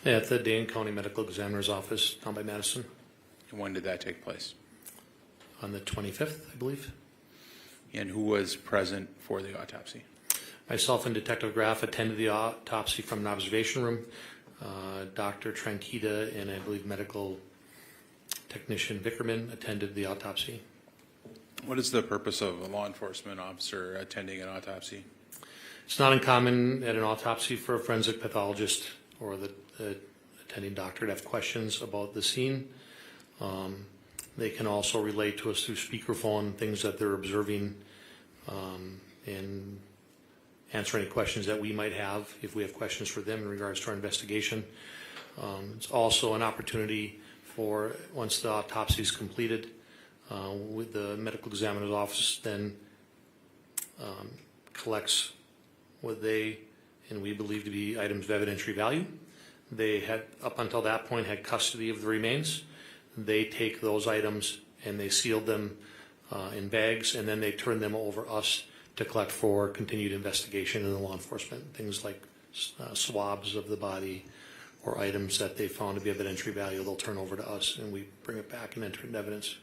At the Dane County Medical Examiner's office down by Madison
And when did that take place?
on the 25th, I believe.
And who was present for the autopsy?
Myself and Detective Graff attended the autopsy from an observation room. Dr. Tranquita and I believe medical technician Vickerman attended the autopsy.
What is the purpose of a law enforcement officer attending an autopsy?
It's not uncommon at an autopsy for a forensic pathologist or the attending doctor to have questions about the scene. They can also relate to us through speakerphone, things that they're observing, and answer any questions that we might have if we have questions for them in regards to our investigation. It's also an opportunity for, once the autopsy is completed, with the medical examiner's office then collects what they and we believe to be items of evidentiary value. They had, up until that point, had custody of the remains. They take those items and they sealed them in bags, and then they turn them over us to collect for continued investigation in the law enforcement. Things like swabs of the body or items that they found to be evidentiary value, they'll turn over to us, and we bring it back and enter it in evidence.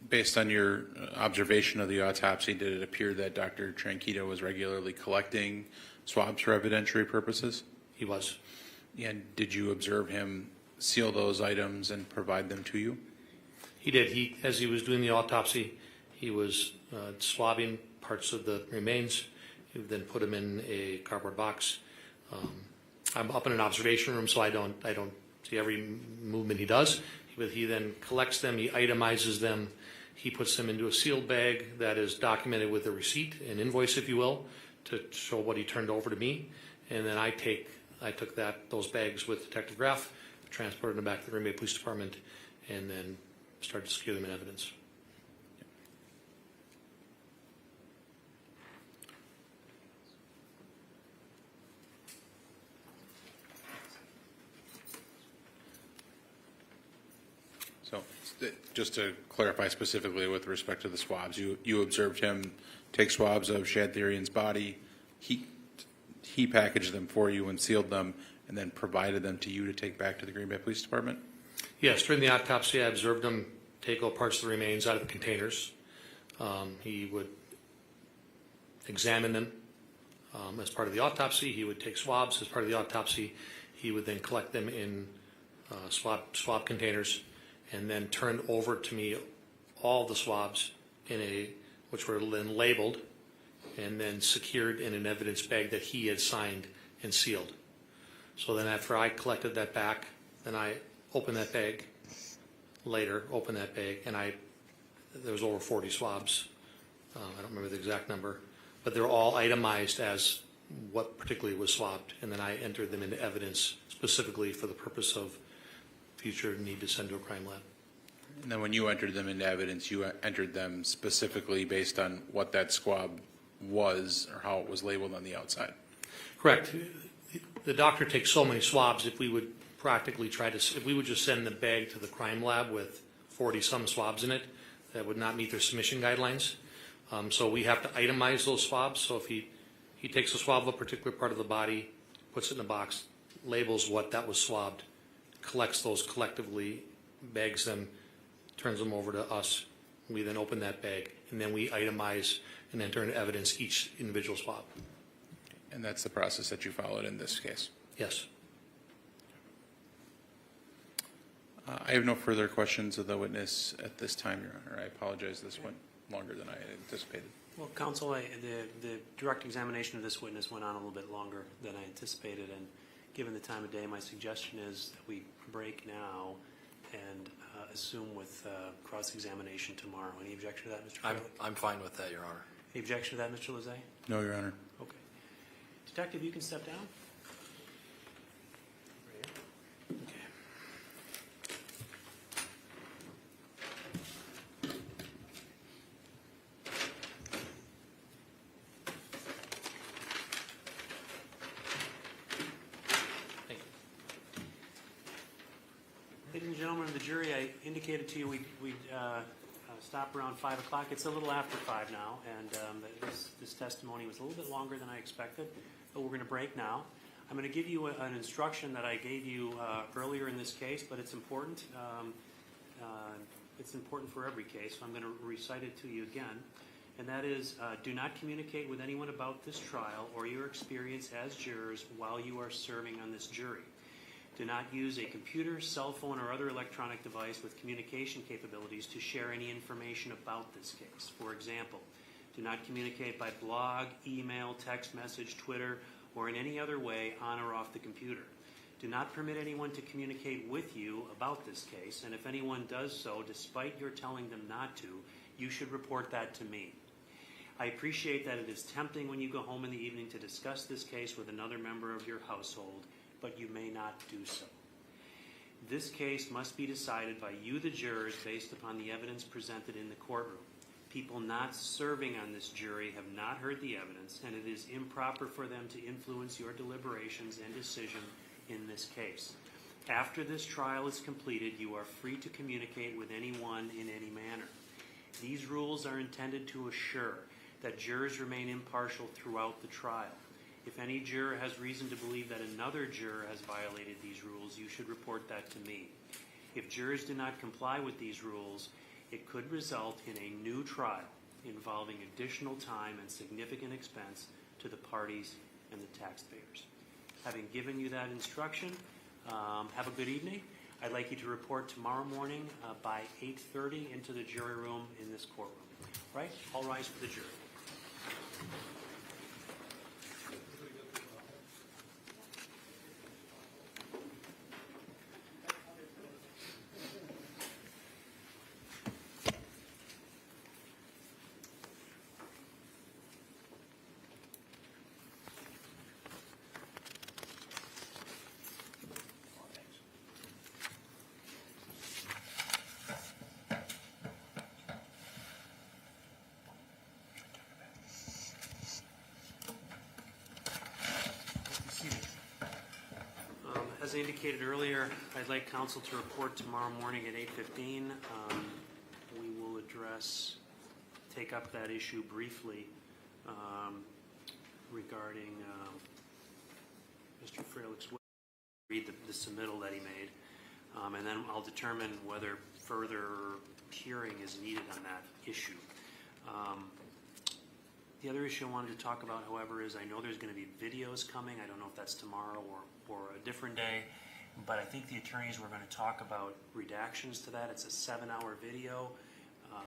Based on your observation of the autopsy, did it appear that Dr. Tranquita was regularly collecting swabs for evidentiary purposes?
He was.
And did you observe him seal those items and provide them to you?
He did. As he was doing the autopsy, he was swabbing parts of the remains. He would then put them in a cardboard box. I'm up in an observation room, so I don't see every movement he does. But he then collects them, he itemizes them, he puts them into a sealed bag that is documented with a receipt, an invoice, if you will, to show what he turned over to me. And then I took those bags with Detective Graff, transported them back to the Green Bay Police Department, and then started to secure them in evidence.
So just to clarify specifically with respect to the swabs, you observed him take swabs of Shad Thyrion's body, he packaged them for you and sealed them and then provided them to you to take back to the Green Bay Police Department?
Yes, during the autopsy I observed him take all parts of the remains out of the containers. He would examine them as part of the autopsy. He would take swabs as part of the autopsy. He would then collect them in swab containers and then turn over to me all the swabs which were then labeled and then secured in an evidence bag that he had signed and sealed. So then after I collected that back, then I opened that bag later, and there was over 40 swabs. I don't remember the exact number, but they're all itemized as what particularly was swabbed, and then I entered them into evidence specifically for the purpose of future need to send to a crime lab.
And then when you entered them into evidence, you entered them specifically based on what that swab was or how it was labeled on the outside?
Correct. The doctor takes so many swabs, if we would if we would just send the bag to the crime lab with 40-some swabs in it, that would not meet their submission guidelines. So we have to itemize those swabs. So if he takes a swab of a particular part of the body, puts it in a box, labels what that was swabbed, collects those collectively, bags them, turns them over to us, We then open that bag, and then we itemize and enter into evidence each individual swab.
And that's the process that you followed in this case.
Yes.
I have no further questions of the witness at this time, Your Honor. I apologize, this went longer than I had anticipated.
Well, counsel, the direct examination of this witness went on a little bit longer than I anticipated, and given the time of day, my suggestion is that we break now and assume with cross-examination tomorrow. Any objection to that, Mr. Frelick?
I'm fine with that, Your Honor.
Any objection to that, Mr. Lezay?
No, Your Honor.
Okay. Detective, you can step down. Ladies and gentlemen of the jury, I indicated to you we'd stop around 5 o'clock. It's a little after 5 now, and this testimony was a little bit longer than I expected, but we're going to break now. I'm going to give you an instruction that I gave you earlier in this case, but it's important. It's important for every case, so I'm going to recite it to you again. And that is, do not communicate with anyone about this trial or your experience as jurors while you are serving on this jury. Do not use a computer, cell phone, or other electronic device with communication capabilities to share any information about this case. For example, do not communicate by blog, email, text message, Twitter, or in any other way on or off the computer. Do not permit anyone to communicate with you about this case, and if anyone does so, despite your telling them not to, you should report that to me. I appreciate that it is tempting when you go home in the evening to discuss this case with another member of your household, but you may not do so. This case must be decided by you, the jurors, based upon the evidence presented in the courtroom. People not serving on this jury have not heard the evidence, and it is improper for them to influence your deliberations and decision in this case. After this trial is completed, you are free to communicate with anyone in any manner. These rules are intended to assure that jurors remain impartial throughout the trial. If any juror has reason to believe that another juror has violated these rules, you should report that to me. If jurors do not comply with these rules, it could result in a new trial involving additional time and significant expense to the parties and the taxpayers. Having given you that instruction, have a good evening. I'd like you to report tomorrow morning by 8:30 into the jury room in this courtroom. All right? All rise for the jury. As indicated earlier, I'd like counsel to report tomorrow morning at 8:15. We will take up that issue briefly regarding Mr. Frelick's read the submittal that he made, and then I'll determine whether further hearing is needed on that issue. The other issue I wanted to talk about, however, is I know there's going to be videos coming. I don't know if that's tomorrow or a different day, but I think the attorneys were going to talk about redactions to that. It's a 7-hour video.